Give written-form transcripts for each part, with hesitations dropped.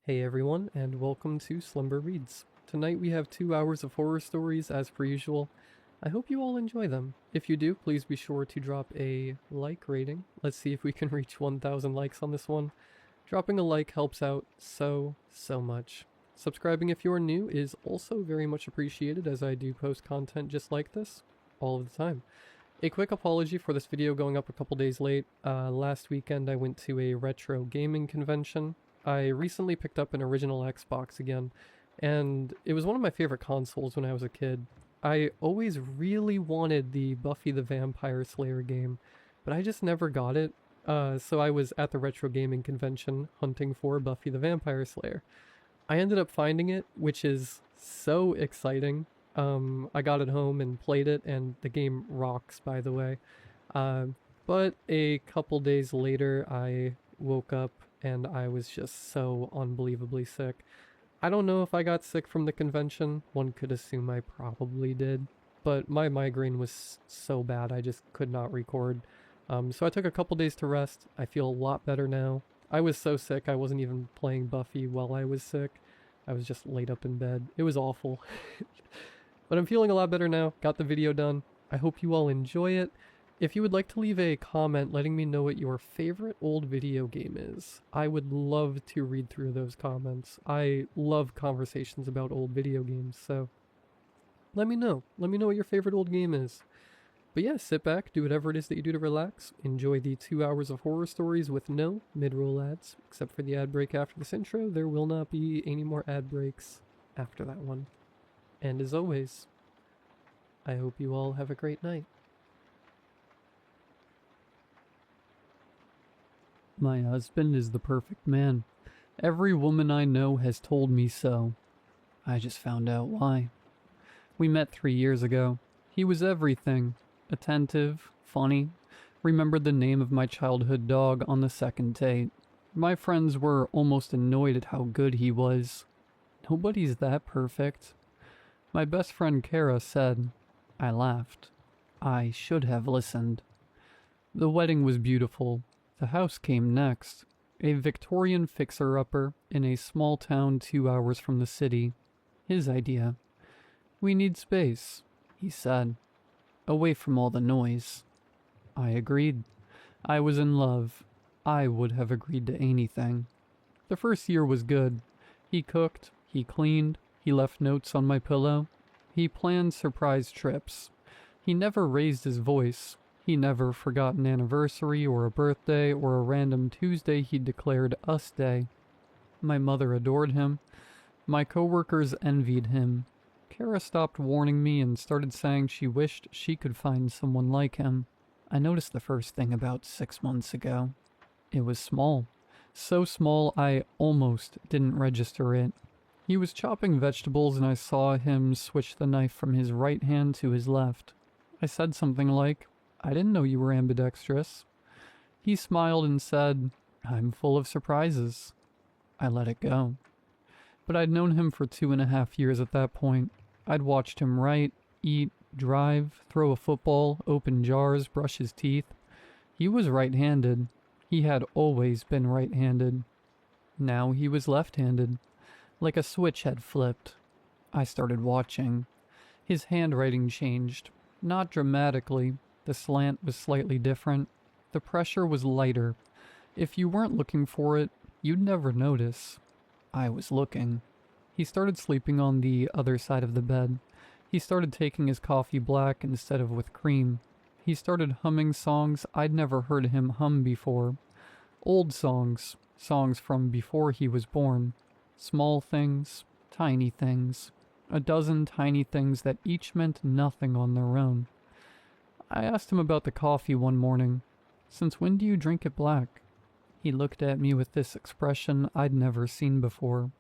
Hey everyone, and welcome to Slumber Reads. Tonight we have 2 hours of horror stories as per usual. I hope you all enjoy them. If you do, please be sure to drop a like rating. Let's see if we can reach 1,000 likes on this one. Dropping a like helps out so much. Subscribing if you're new is also very much appreciated, as I do post content just like this all of the time. A quick apology for this video going up a couple days late. Last weekend I went to a retro gaming convention. I recently picked up an original Xbox again, and it was one of my favorite consoles when I was a kid. I always really wanted the Buffy the Vampire Slayer game, but I just never got it. So I was at the retro gaming convention hunting for Buffy the Vampire Slayer. I ended up finding it, which is so exciting. I got it home and played it, and the game rocks, by the way. But a couple days later, I woke up and I was just so unbelievably sick. I don't know if I got sick from the convention. One could assume I probably did. But my migraine was so bad I just could not record. So I took a couple days to rest. I feel a lot better now. I was so sick I wasn't even playing Buffy while I was sick. I was just laid up in bed. It was awful. But I'm feeling a lot better now. Got the video done. I hope you all enjoy it. If you would like to leave a comment letting me know what your favorite old video game is, I would love to read through those comments. I love conversations about old video games, so let me know. Let me know what your favorite old game is. But yeah, sit back, do whatever it is that you do to relax. Enjoy the 2 hours of horror stories with no mid-roll ads. Except for the ad break after this intro, there will not be any more ad breaks after that one. And as always, I hope you all have a great night. My husband is the perfect man. Every woman I know has told me so. I just found out why. We met 3 years ago. He was everything. Attentive, funny, remembered the name of my childhood dog on the second date. My friends were almost annoyed at how good he was. Nobody's that perfect. My best friend Kara said. I laughed. I should have listened. The wedding was beautiful. The house came next. A Victorian fixer-upper in a small town 2 hours from the city. His idea. We need space, he said. Away from all the noise. I agreed. I was in love. I would have agreed to anything. The first year was good. He cooked, he cleaned, he left notes on my pillow. He planned surprise trips. He never raised his voice. He never forgot an anniversary or a birthday or a random Tuesday he declared us day. My mother adored him. My coworkers envied him. Kara stopped warning me and started saying she wished she could find someone like him. I noticed the first thing about 6 months ago. It was small. So small I almost didn't register it. He was chopping vegetables and I saw him switch the knife from his right hand to his left. I said something like, I didn't know you were ambidextrous. He smiled and said, I'm full of surprises. I let it go. But I'd known him for 2.5 years at that point. I'd watched him write, eat, drive, throw a football, open jars, brush his teeth. He was right-handed. He had always been right-handed. Now he was left-handed. Like a switch had flipped. I started watching. His handwriting changed. Not dramatically. The slant was slightly different. The pressure was lighter. If you weren't looking for it, you'd never notice. I was looking. He started sleeping on the other side of the bed. He started taking his coffee black instead of with cream. He started humming songs I'd never heard him hum before. Old songs. Songs from before he was born. Small things. Tiny things. A dozen tiny things that each meant nothing on their own. I asked him about the coffee one morning. Since when do you drink it black? He looked at me with this expression I'd never seen before.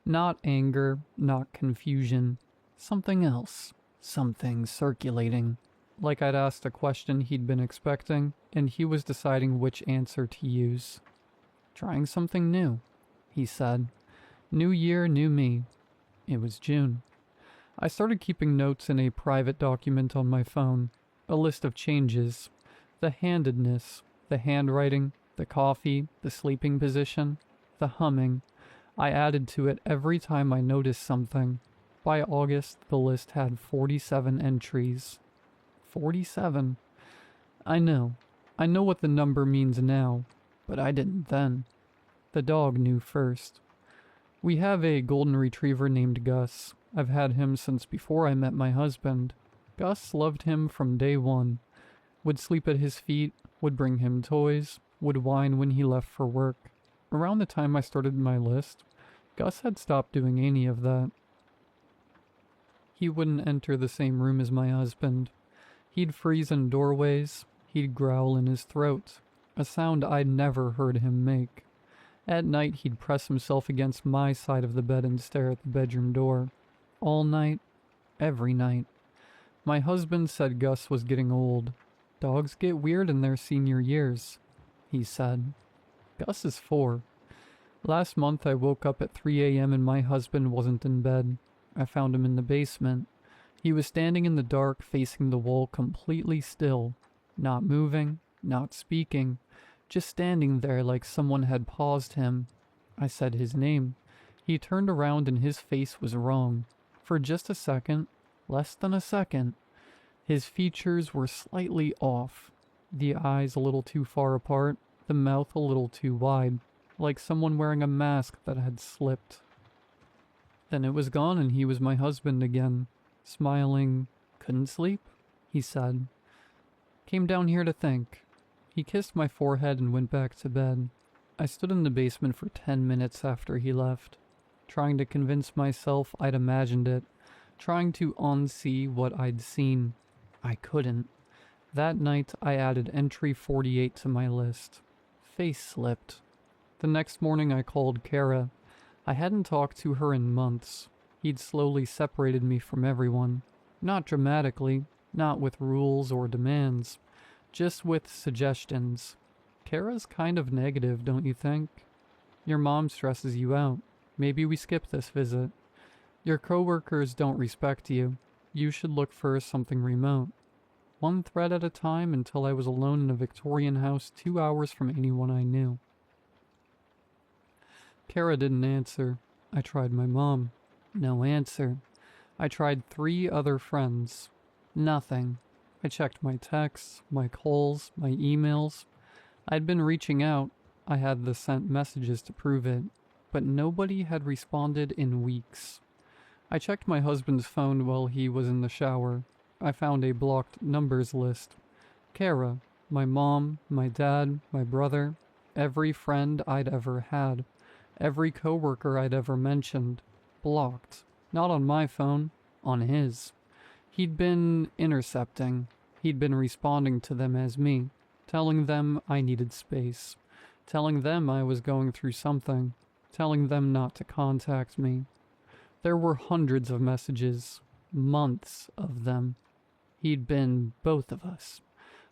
Not anger, not confusion. Something else. Something circulating. Like I'd asked a question he'd been expecting, and he was deciding which answer to use. Trying something new, he said. New year, new me. It was June. I started keeping notes in a private document on my phone. A list of changes. The handedness, the handwriting, the coffee, the sleeping position, the humming. I added to it every time I noticed something. By August, the list had 47 entries. 47. I know. I know what the number means now, but I didn't then. The dog knew first. We have a golden retriever named Gus. I've had him since before I met my husband. Gus loved him from day one. Would sleep at his feet, would bring him toys, would whine when he left for work. Around the time I started my list, Gus had stopped doing any of that. He wouldn't enter the same room as my husband. He'd freeze in doorways. He'd growl in his throat, a sound I'd never heard him make. At night, he'd press himself against my side of the bed and stare at the bedroom door. All night, every night. My husband said Gus was getting old. Dogs get weird in their senior years, he said. Gus is 4. Last month, I woke up at 3 a.m. and my husband wasn't in bed. I found him in the basement. He was standing in the dark, facing the wall, completely still. Not moving, not speaking, just standing there like someone had paused him. I said his name. He turned around and his face was wrong. For just a second, less than a second, his features were slightly off. The eyes a little too far apart, the mouth a little too wide, like someone wearing a mask that had slipped. Then it was gone and he was my husband again, smiling. Couldn't sleep? He said. Came down here to think. He kissed my forehead and went back to bed. I stood in the basement for 10 minutes after he left, trying to convince myself I'd imagined it, trying to unsee what I'd seen. I couldn't. That night, I added entry 48 to my list. Face slipped. The next morning, I called Kara. I hadn't talked to her in months. He'd slowly separated me from everyone. Not dramatically, not with rules or demands, just with suggestions. Kara's kind of negative, don't you think? Your mom stresses you out. Maybe we skip this visit. Your coworkers don't respect you. You should look for something remote. One thread at a time until I was alone in a Victorian house 2 hours from anyone I knew. Kara didn't answer. I tried my mom. No answer. I tried 3 other friends. Nothing. I checked my texts, my calls, my emails. I'd been reaching out. I had the sent messages to prove it. But nobody had responded in weeks. I checked my husband's phone while he was in the shower. I found a blocked numbers list. Kara, my mom, my dad, my brother, every friend I'd ever had, every coworker I'd ever mentioned. Blocked. Not on my phone, on his. He'd been intercepting. He'd been responding to them as me, telling them I needed space, telling them I was going through something, telling them not to contact me. There were hundreds of messages, months of them. He'd been both of us,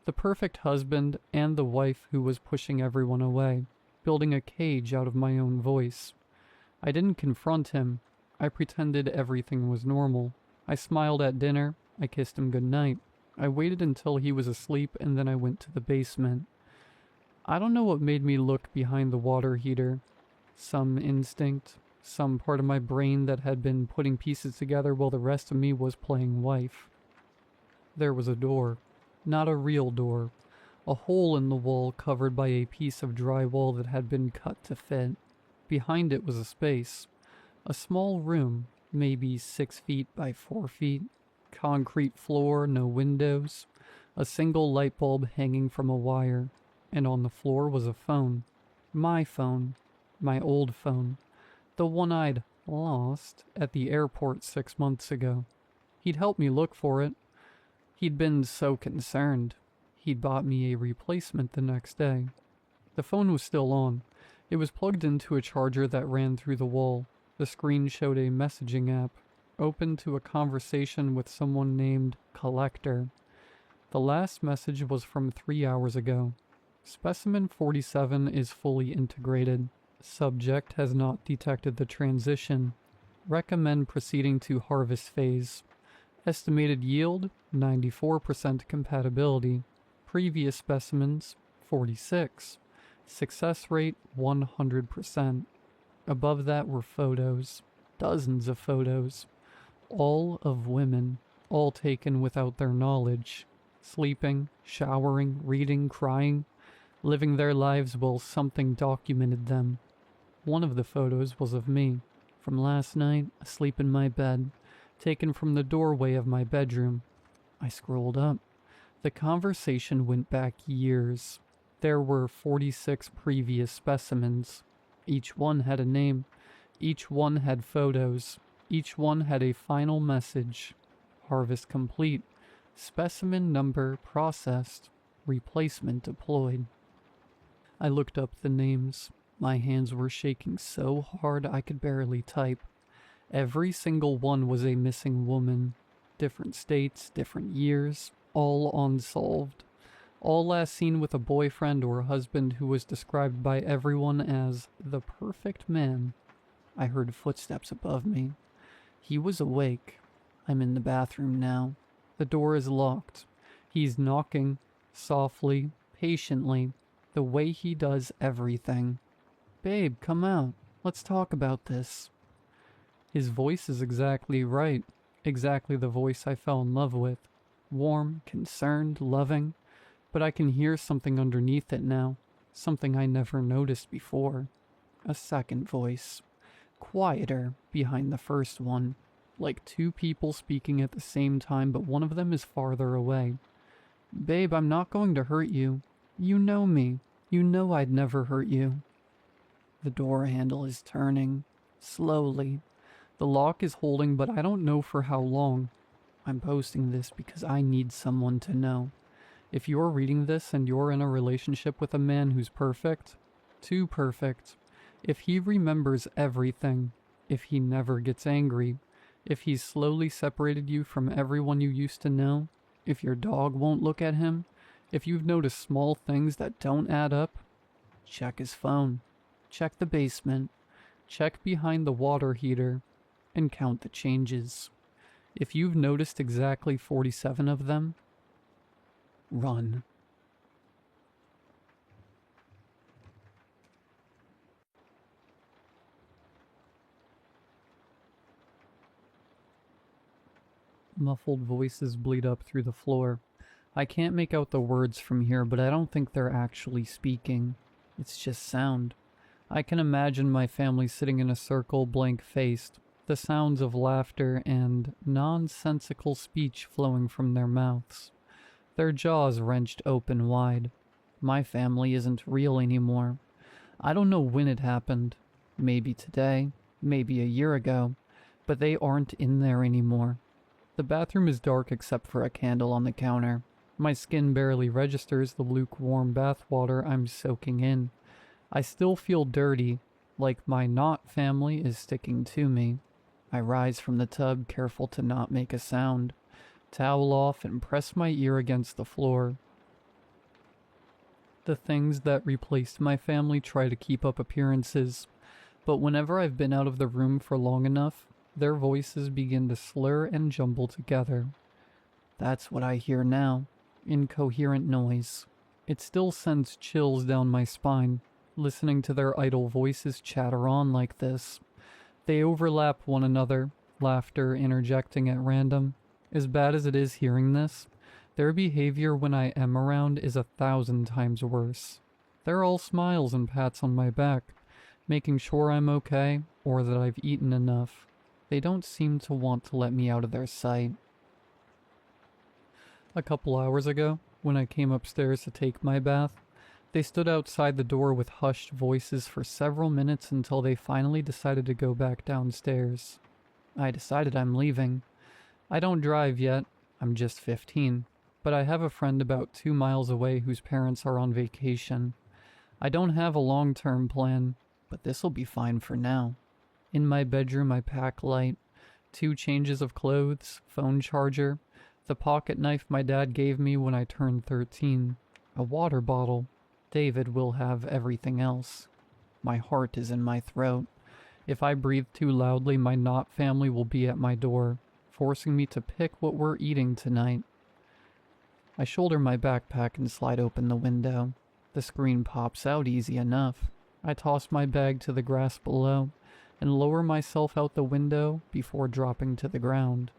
the perfect husband and the wife who was pushing everyone away, building a cage out of my own voice. I didn't confront him. I pretended everything was normal. I smiled at dinner. I kissed him goodnight. I waited until he was asleep and then I went to the basement. I don't know what made me look behind the water heater. Some instinct, some part of my brain that had been putting pieces together while the rest of me was playing wife. There was a door. Not a real door. A hole in the wall covered by a piece of drywall that had been cut to fit. Behind it was a space. A small room, maybe 6 feet by 4 feet. Concrete floor, no windows. A single light bulb hanging from a wire. And on the floor was a phone. My phone. My old phone. The one I'd lost at the airport 6 months ago. He'd helped me look for it. He'd been so concerned. He'd bought me a replacement the next day. The phone was still on. It was plugged into a charger that ran through the wall. The screen showed a messaging app, open to a conversation with someone named Collector. The last message was from 3 hours ago. Specimen 47 is fully integrated. Subject has not detected the transition. Recommend proceeding to harvest phase. Estimated yield, 94% compatibility. Previous specimens, 46. Success rate, 100%. Above that were photos, dozens of photos, all of women, all taken without their knowledge, sleeping, showering, reading, crying, living their lives while something documented them. One of the photos was of me, from last night, asleep in my bed, taken from the doorway of my bedroom. I scrolled up. The conversation went back years. There were 46 previous specimens. Each one had a name. Each one had photos. Each one had a final message. Harvest complete. Specimen number processed. Replacement deployed. I looked up the names. My hands were shaking so hard I could barely type. Every single one was a missing woman. Different states, different years, all unsolved. All last seen with a boyfriend or husband who was described by everyone as the perfect man. I heard footsteps above me. He was awake. I'm in the bathroom now. The door is locked. He's knocking, softly, patiently, the way he does everything. Babe, come out. Let's talk about this. His voice is exactly right. Exactly the voice I fell in love with. Warm, concerned, loving. But I can hear something underneath it now. Something I never noticed before. A second voice. Quieter, behind the first one. Like two people speaking at the same time, but one of them is farther away. Babe, I'm not going to hurt you. You know me. You know I'd never hurt you. The door handle is turning. Slowly. The lock is holding, but I don't know for how long. I'm posting this because I need someone to know. If you're reading this and you're in a relationship with a man who's perfect, too perfect, if he remembers everything, if he never gets angry, if he's slowly separated you from everyone you used to know, if your dog won't look at him, if you've noticed small things that don't add up, check his phone, check the basement, check behind the water heater, and count the changes. If you've noticed exactly 47 of them, run. Muffled voices bleed up through the floor. I can't make out the words from here, but I don't think they're actually speaking. It's just sound. I can imagine my family sitting in a circle, blank-faced, the sounds of laughter and nonsensical speech flowing from their mouths. Their jaws wrenched open wide. My family isn't real anymore. I don't know when it happened. Maybe today, maybe a year ago, but they aren't in there anymore. The bathroom is dark except for a candle on the counter. My skin barely registers the lukewarm bath water I'm soaking in. I still feel dirty, like my not family is sticking to me. I rise from the tub, careful to not make a sound. Towel off and press my ear against the floor. The things that replaced my family try to keep up appearances, but whenever I've been out of the room for long enough, their voices begin to slur and jumble together. That's what I hear now. Incoherent noise. It still sends chills down my spine, listening to their idle voices chatter on like this. They overlap one another, laughter interjecting at random. As bad as it is hearing this, their behavior when I am around is 1,000 times worse. They're all smiles and pats on my back, making sure I'm okay or that I've eaten enough. They don't seem to want to let me out of their sight. A couple hours ago, when I came upstairs to take my bath, they stood outside the door with hushed voices for several minutes until they finally decided to go back downstairs. I decided I'm leaving. I don't drive yet, I'm just 15, but I have a friend about 2 miles away whose parents are on vacation. I don't have a long-term plan, but this'll be fine for now. In my bedroom I pack light, 2 changes of clothes, phone charger, the pocket knife my dad gave me when I turned 13, a water bottle. David will have everything else. My heart is in my throat. If I breathe too loudly, my not family will be at my door, forcing me to pick what we're eating tonight. I shoulder my backpack and slide open the window. The screen pops out easy enough. I toss my bag to the grass below and lower myself out the window before dropping to the ground.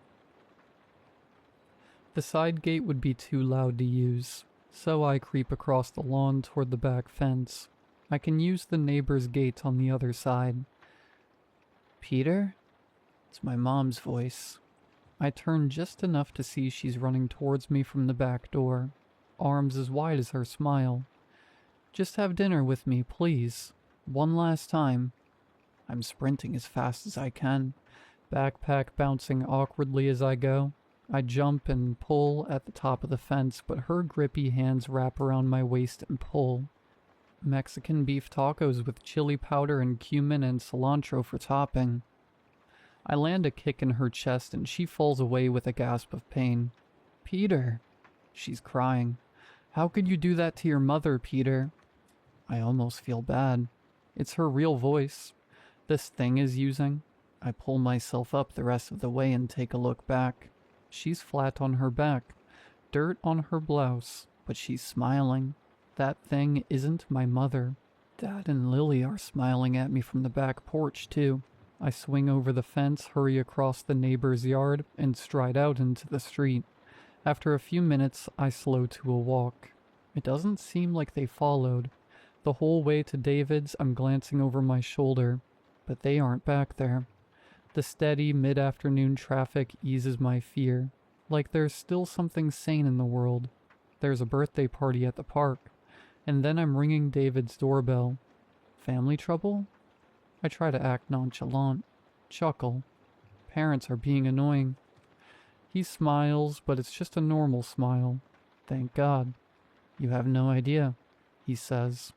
The side gate would be too loud to use, so I creep across the lawn toward the back fence. I can use the neighbor's gate on the other side. Peter? It's my mom's voice. I turn just enough to see she's running towards me from the back door, arms as wide as her smile. Just have dinner with me, please. One last time. I'm sprinting as fast as I can, backpack bouncing awkwardly as I go. I jump and pull at the top of the fence, but her grippy hands wrap around my waist and pull. Mexican beef tacos with chili powder and cumin and cilantro for topping. I land a kick in her chest and she falls away with a gasp of pain. Peter! She's crying. How could you do that to your mother, Peter? I almost feel bad. It's her real voice. This thing is using. I pull myself up the rest of the way and take a look back. She's flat on her back, dirt on her blouse, but she's smiling. That thing isn't my mother. Dad and Lily are smiling at me from the back porch, too. I swing over the fence, hurry across the neighbor's yard, and stride out into the street. After a few minutes, I slow to a walk. It doesn't seem like they followed. The whole way to David's, I'm glancing over my shoulder, but they aren't back there. The steady mid-afternoon traffic eases my fear, like there's still something sane in the world. There's a birthday party at the park, and then I'm ringing David's doorbell. Family trouble? I try to act nonchalant, chuckle. Parents are being annoying. He smiles, but it's just a normal smile. Thank God. You have no idea, he says.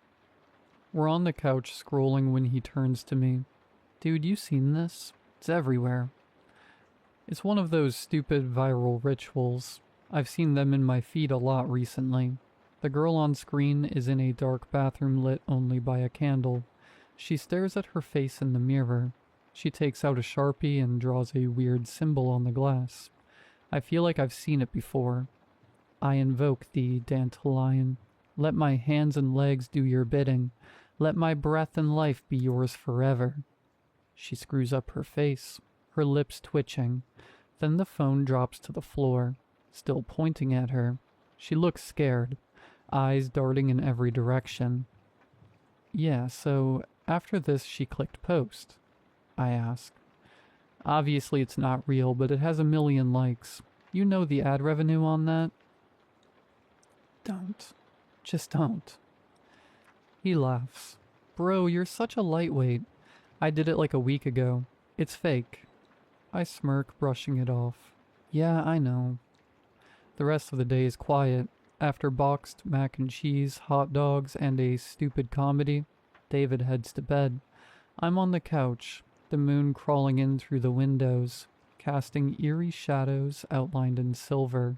We're on the couch scrolling when he turns to me. Dude, you seen this? It's everywhere. It's one of those stupid viral rituals. I've seen them in my feed a lot recently. The girl on screen is in a dark bathroom lit only by a candle. She stares at her face in the mirror. She takes out a Sharpie and draws a weird symbol on the glass. I feel like I've seen it before. I invoke thee, dandelion. Let my hands and legs do your bidding. Let my breath and life be yours forever. She screws up her face, her lips twitching. Then the phone drops to the floor, still pointing at her. She looks scared, eyes darting in every direction. Yeah, so after this she clicked post. I ask. Obviously it's not real, but it has 1 million likes. You know the ad revenue on that? Don't. Just don't. He laughs. Bro, you're such a lightweight. I did it like a week ago. It's fake. I smirk, brushing it off. Yeah, I know. The rest of the day is quiet. After boxed mac and cheese, hot dogs, and a stupid comedy, David heads to bed. I'm on the couch, the moon crawling in through the windows, casting eerie shadows outlined in silver.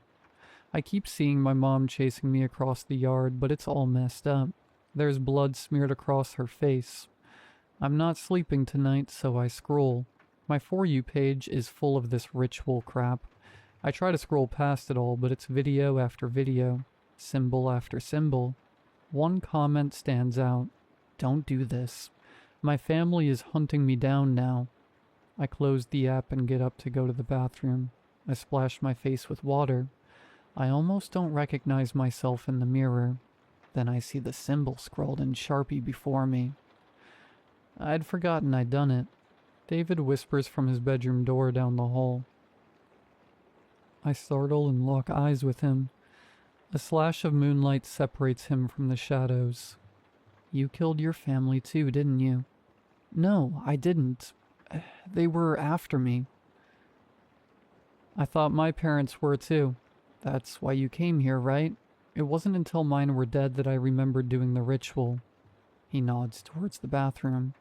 I keep seeing my mom chasing me across the yard, but it's all messed up. There's blood smeared across her face. I'm not sleeping tonight, so I scroll. My For You page is full of this ritual crap. I try to scroll past it all, but it's video after video, symbol after symbol. One comment stands out. Don't do this. My family is hunting me down now. I close the app and get up to go to the bathroom. I splash my face with water. I almost don't recognize myself in the mirror. Then I see the symbol scrawled in Sharpie before me. I'd forgotten I'd done it. David whispers from his bedroom door down the hall. I startle and lock eyes with him. A slash of moonlight separates him from the shadows. You killed your family too, didn't you? No, I didn't. They were after me. I thought my parents were too. That's why you came here, right? It wasn't until mine were dead that I remembered doing the ritual. He nods towards the bathroom.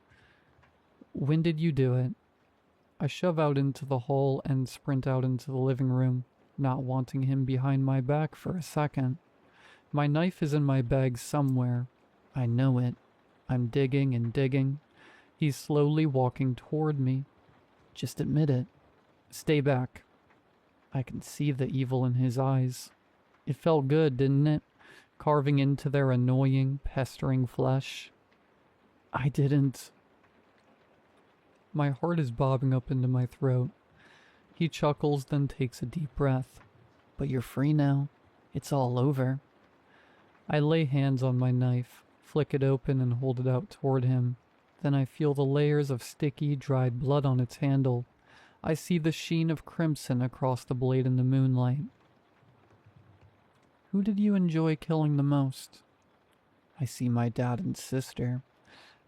When did you do it? I shove out into the hall and sprint out into the living room, not wanting him behind my back for a second. My knife is in my bag somewhere. I know it. I'm digging and digging. He's slowly walking toward me. Just admit it. Stay back. I can see the evil in his eyes. It felt good, didn't it? Carving into their annoying, pestering flesh. I didn't. My heart is bobbing up into my throat. He chuckles, then takes a deep breath. But you're free now. It's all over. I lay hands on my knife, flick it open and hold it out toward him. Then I feel the layers of sticky, dried blood on its handle. I see the sheen of crimson across the blade in the moonlight. Who did you enjoy killing the most? I see my dad and sister,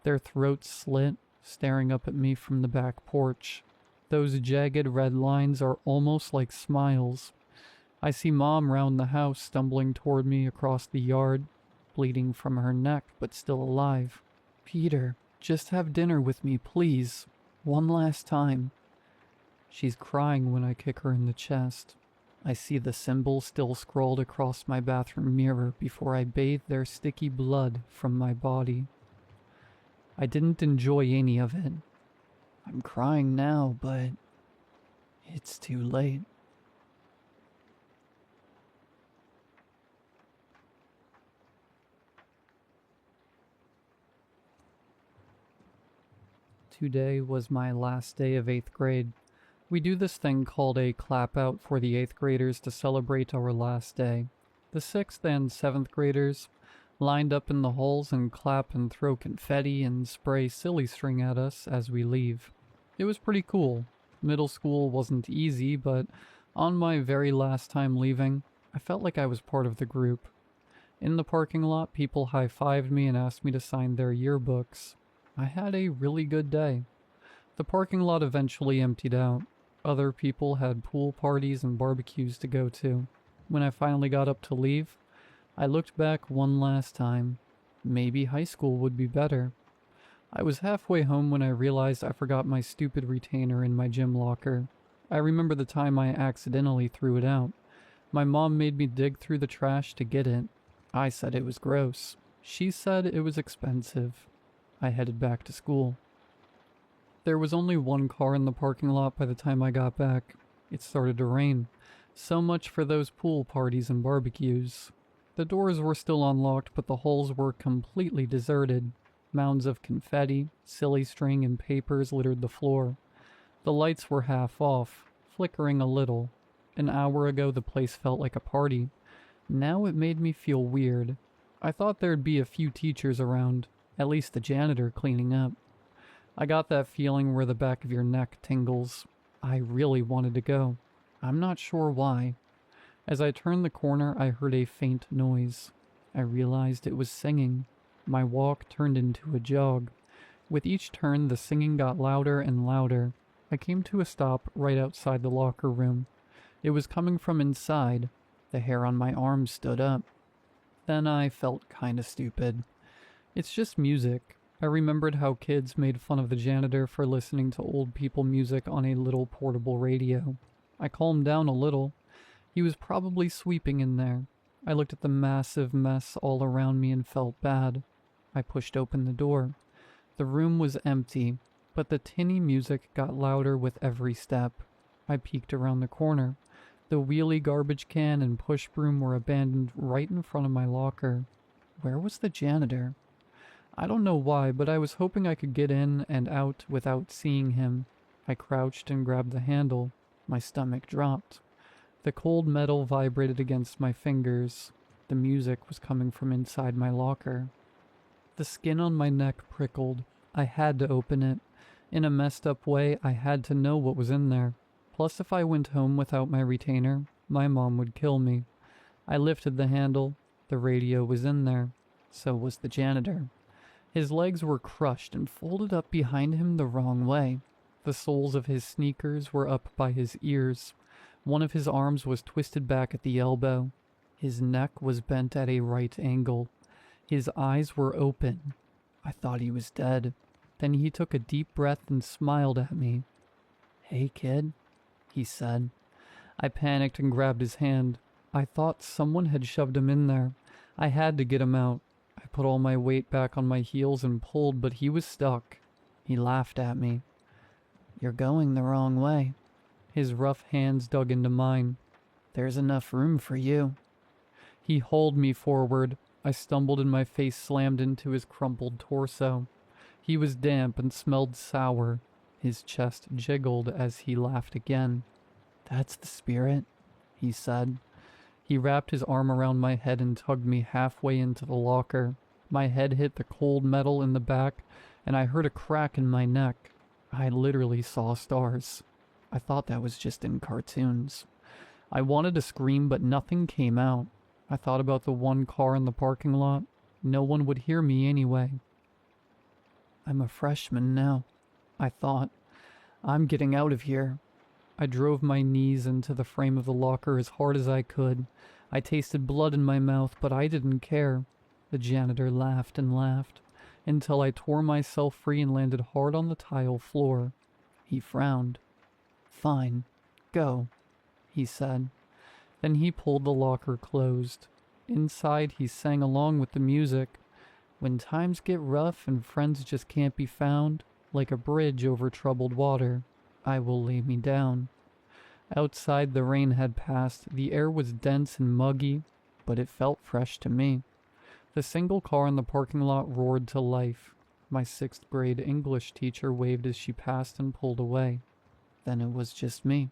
their throats slit, staring up at me from the back porch. Those jagged red lines are almost like smiles. I see Mom round the house, stumbling toward me across the yard, bleeding from her neck but still alive. Peter, just have dinner with me, please. One last time. She's crying when I kick her in the chest. I see the symbol still scrawled across my bathroom mirror before I bathe their sticky blood from my body. I didn't enjoy any of it. I'm crying now, but it's too late. Today was my last day of 8th grade. We do this thing called a clap out for the 8th graders to celebrate our last day. The 6th and 7th graders lined up in the halls and clap and throw confetti and spray silly string at us as we leave. It was pretty cool. Middle school wasn't easy, but on my very last time leaving, I felt like I was part of the group. In the parking lot, people high-fived me and asked me to sign their yearbooks. I had a really good day. The parking lot eventually emptied out. Other people had pool parties and barbecues to go to. When I finally got up to leave, I looked back one last time. Maybe high school would be better. I was halfway home when I realized I forgot my stupid retainer in my gym locker. I remember the time I accidentally threw it out. My mom made me dig through the trash to get it. I said it was gross. She said it was expensive. I headed back to school. There was only one car in the parking lot by the time I got back. It started to rain. So much for those pool parties and barbecues. The doors were still unlocked, but the halls were completely deserted. Mounds of confetti, silly string, and papers littered the floor. The lights were half off, flickering a little. An hour ago the place felt like a party. Now it made me feel weird. I thought there'd be a few teachers around, at least the janitor cleaning up. I got that feeling where the back of your neck tingles. I really wanted to go. I'm not sure why. As I turned the corner, I heard a faint noise. I realized it was singing. My walk turned into a jog. With each turn, the singing got louder and louder. I came to a stop right outside the locker room. It was coming from inside. The hair on my arm stood up. Then I felt kinda stupid. It's just music. I remembered how kids made fun of the janitor for listening to old people music on a little portable radio. I calmed down a little. He was probably sweeping in there. I looked at the massive mess all around me and felt bad. I pushed open the door. The room was empty, but the tinny music got louder with every step. I peeked around the corner. The wheelie garbage can and push broom were abandoned right in front of my locker. Where was the janitor? I don't know why, but I was hoping I could get in and out without seeing him. I crouched and grabbed the handle. My stomach dropped. The cold metal vibrated against my fingers. The music was coming from inside my locker. The skin on my neck prickled. I had to open it. In a messed up way, I had to know what was in there. Plus, if I went home without my retainer, my mom would kill me. I lifted the handle. The radio was in there. So was the janitor. His legs were crushed and folded up behind him the wrong way. The soles of his sneakers were up by his ears. One of his arms was twisted back at the elbow. His neck was bent at a right angle. His eyes were open. I thought he was dead. Then he took a deep breath and smiled at me. "Hey, kid," he said. I panicked and grabbed his hand. I thought someone had shoved him in there. I had to get him out. I put all my weight back on my heels and pulled, but he was stuck. He laughed at me. "You're going the wrong way." His rough hands dug into mine. "There's enough room for you." He hauled me forward. I stumbled and my face slammed into his crumpled torso. He was damp and smelled sour. His chest jiggled as he laughed again. "That's the spirit," he said. He wrapped his arm around my head and tugged me halfway into the locker. My head hit the cold metal in the back, and I heard a crack in my neck. I literally saw stars. I thought that was just in cartoons. I wanted to scream, but nothing came out. I thought about the one car in the parking lot. No one would hear me anyway. I'm a freshman now, I thought. I'm getting out of here. I drove my knees into the frame of the locker as hard as I could. I tasted blood in my mouth, but I didn't care. The janitor laughed and laughed, until I tore myself free and landed hard on the tile floor. He frowned. "Fine, go," he said. Then he pulled the locker closed. Inside, he sang along with the music. "When times get rough and friends just can't be found, like a bridge over troubled water, I will lay me down." Outside, the rain had passed. The air was dense and muggy, but it felt fresh to me. The single car in the parking lot roared to life. My 6th grade English teacher waved as she passed and pulled away. Then it was just me.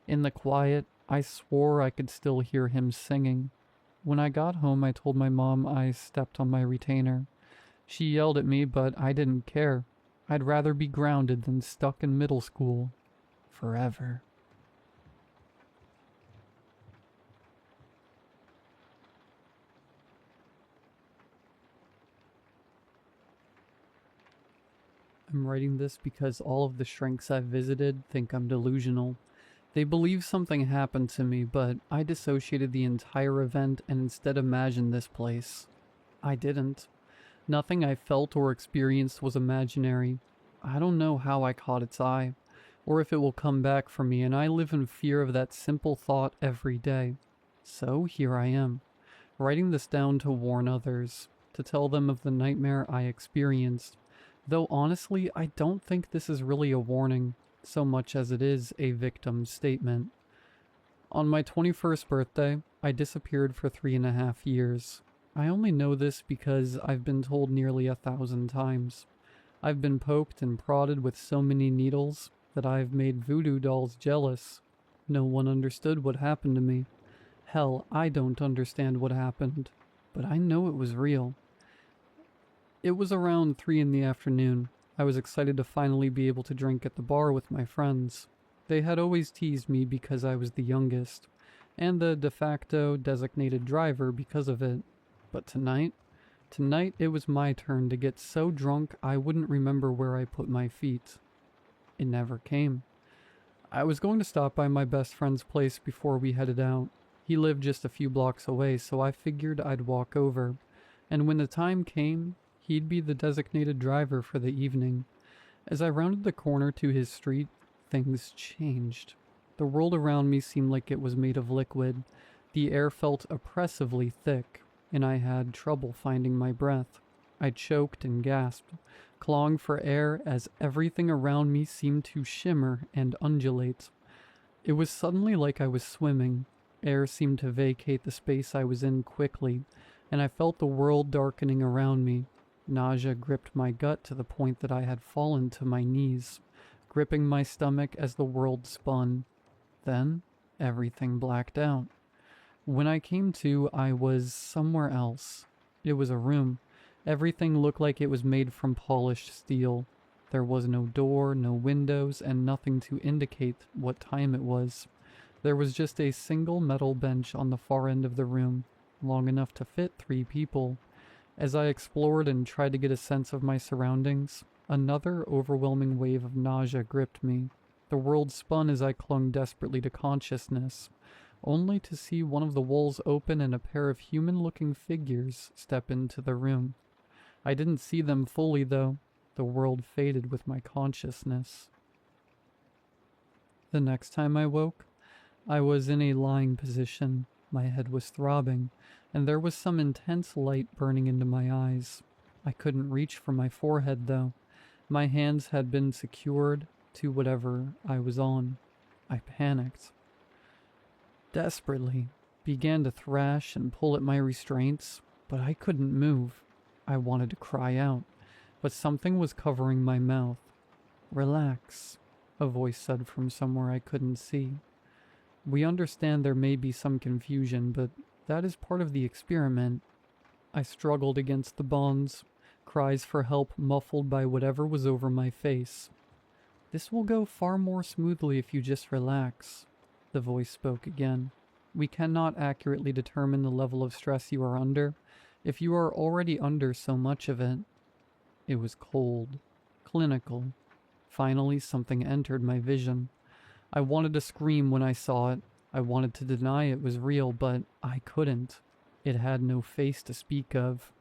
In the quiet, I swore I could still hear him singing. When I got home, I told my mom I stepped on my retainer. She yelled at me, but I didn't care. I'd rather be grounded than stuck in middle school. Forever. I'm writing this because all of the shrinks I've visited think I'm delusional. They believe something happened to me, but I dissociated the entire event and instead imagined this place. I didn't. Nothing I felt or experienced was imaginary. I don't know how I caught its eye, or if it will come back for me, and I live in fear of that simple thought every day. So here I am, writing this down to warn others, to tell them of the nightmare I experienced. Though honestly, I don't think this is really a warning, so much as it is a victim statement. On my 21st birthday, I disappeared for 3.5 years. I only know this because I've been told nearly 1,000 times. I've been poked and prodded with so many needles that I've made voodoo dolls jealous. No one understood what happened to me. Hell, I don't understand what happened, but I know it was real. It was around 3 in the afternoon. I was excited to finally be able to drink at the bar with my friends. They had always teased me because I was the youngest, and the de facto designated driver because of it. But tonight it was my turn to get so drunk I wouldn't remember where I put my feet. It never came. I was going to stop by my best friend's place before we headed out. He lived just a few blocks away, so I figured I'd walk over. And when the time came, he'd be the designated driver for the evening. As I rounded the corner to his street, things changed. The world around me seemed like it was made of liquid. The air felt oppressively thick, and I had trouble finding my breath. I choked and gasped, clawing for air as everything around me seemed to shimmer and undulate. It was suddenly like I was swimming. Air seemed to vacate the space I was in quickly, and I felt the world darkening around me. Nausea gripped my gut to the point that I had fallen to my knees, gripping my stomach as the world spun. Then, everything blacked out. When I came to, I was somewhere else. It was a room. Everything looked like it was made from polished steel. There was no door, no windows, and nothing to indicate what time it was. There was just a single metal bench on the far end of the room, long enough to fit 3 people. As I explored and tried to get a sense of my surroundings, another overwhelming wave of nausea gripped me. The world spun as I clung desperately to consciousness, only to see one of the walls open and a pair of human-looking figures step into the room. I didn't see them fully, though. The world faded with my consciousness. The next time I woke, I was in a lying position. My head was throbbing, and there was some intense light burning into my eyes. I couldn't reach for my forehead, though. My hands had been secured to whatever I was on. I panicked. Desperately, began to thrash and pull at my restraints, but I couldn't move. I wanted to cry out. but something was covering my mouth. "Relax," a voice said from somewhere I couldn't see. "We understand there may be some confusion, but that is part of the experiment." I struggled against the bonds, cries for help muffled by whatever was over my face. "This will go far more smoothly if you just relax," the voice spoke again. "We cannot accurately determine the level of stress you are under if you are already under so much of it." It was cold, clinical. Finally, something entered my vision. I wanted to scream when I saw it. I wanted to deny it was real, but I couldn't. It had no face to speak of,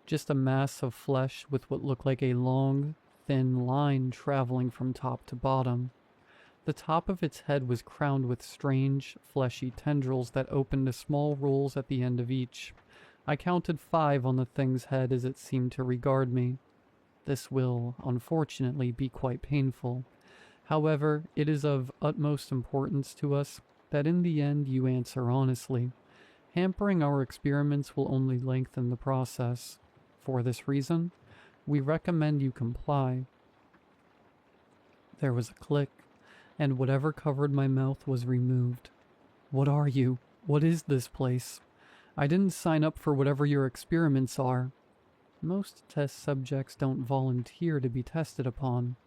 just a mass of flesh with what looked like a long, thin line traveling from top to bottom. The top of its head was crowned with strange, fleshy tendrils that opened to small rolls at the end of each. I counted 5 on the thing's head as it seemed to regard me. This will, unfortunately, be quite painful. However, it is of utmost importance to us that in the end you answer honestly. Hampering our experiments will only lengthen the process. For this reason, we recommend you comply. There was a click, and whatever covered my mouth was removed. "What are you? What is this place? I didn't sign up for whatever your experiments are." "Most test subjects don't volunteer to be tested upon."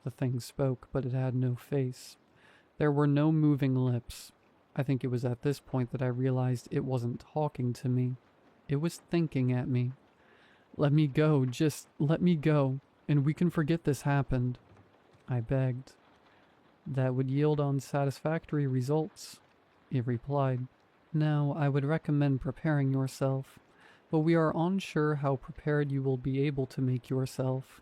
The thing spoke, but it had no face. There were no moving lips. I think it was at this point that I realized it wasn't talking to me. It was thinking at me. "Let me go, just let me go, and we can forget this happened," I begged. "That would yield unsatisfactory results," it replied. "Now, I would recommend preparing yourself, but we are unsure how prepared you will be able to make yourself."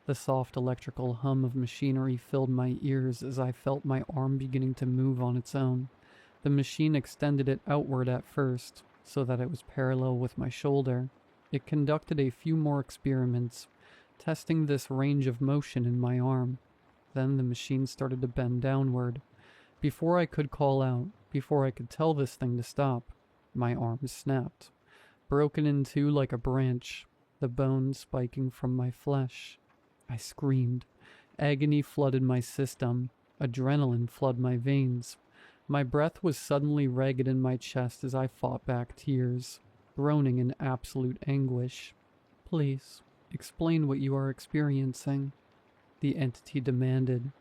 The soft electrical hum of machinery filled my ears as I felt my arm beginning to move on its own. The machine extended it outward at first, so that it was parallel with my shoulder. It conducted a few more experiments, testing this range of motion in my arm. Then the machine started to bend downward. Before I could call out, before I could tell this thing to stop, my arm snapped, broken in two like a branch, the bone spiking from my flesh. I screamed. Agony flooded my system. Adrenaline flooded my veins. My breath was suddenly ragged in my chest as I fought back tears, groaning in absolute anguish. "Please, explain what you are experiencing," the entity demanded.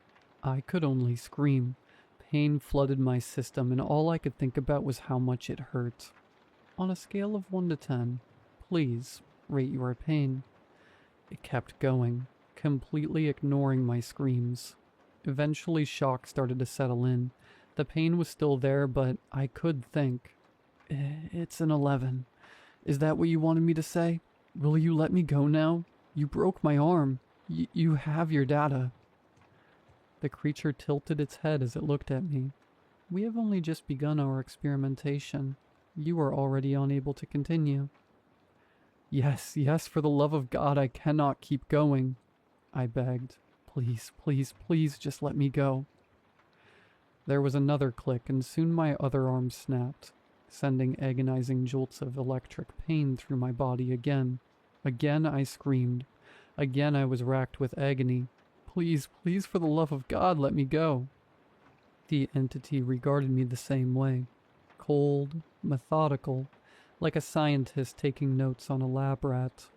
I could only scream. Pain flooded my system, and all I could think about was how much it hurt. "On a scale of 1 to 10, please rate your pain." It kept going, completely ignoring my screams. Eventually, shock started to settle in. The pain was still there, but I could think. "It's an 11. Is that what you wanted me to say? Will you let me go now? You broke my arm. You have your data." The creature tilted its head as it looked at me. "We have only just begun our experimentation. You are already unable to continue." Yes, for the love of God, I cannot keep going," I begged. "Please, please, please, just let me go." There was another click, and soon my other arm snapped, sending agonizing jolts of electric pain through my body again. Again I screamed. Again I was racked with agony. "Please, please, for the love of God, let me go." The entity regarded me the same way. Cold, methodical, like a scientist taking notes on a lab rat.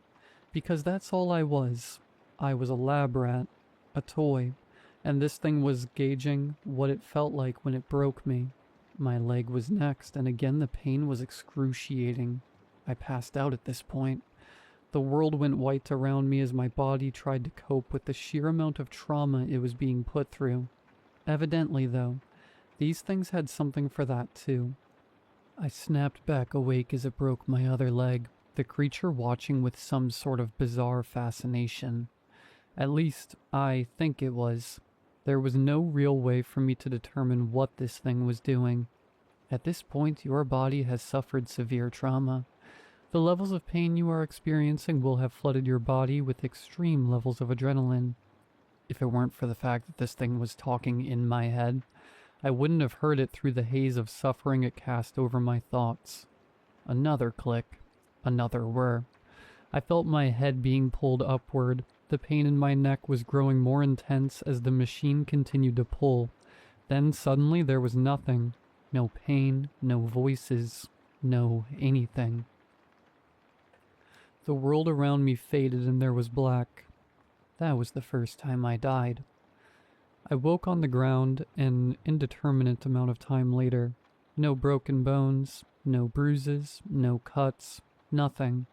Because that's all I was. I was a lab rat, a toy, and this thing was gauging what it felt like when it broke me. My leg was next, and again the pain was excruciating. I passed out at this point. The world went white around me as my body tried to cope with the sheer amount of trauma it was being put through. Evidently, though, these things had something for that too. I snapped back awake as it broke my other leg, the creature watching with some sort of bizarre fascination. At least, I think it was. There was no real way for me to determine what this thing was doing. At this point, your body has suffered severe trauma. The levels of pain you are experiencing will have flooded your body with extreme levels of adrenaline. If it weren't for the fact that this thing was talking in my head, I wouldn't have heard it through the haze of suffering it cast over my thoughts. Another click. Another whir. I felt my head being pulled upward. The pain in my neck was growing more intense as the machine continued to pull. Then suddenly there was nothing. No pain, no voices, no anything. The world around me faded and there was black. That was the first time I died. I woke on the ground an indeterminate amount of time later. No broken bones, no bruises, no cuts, nothing.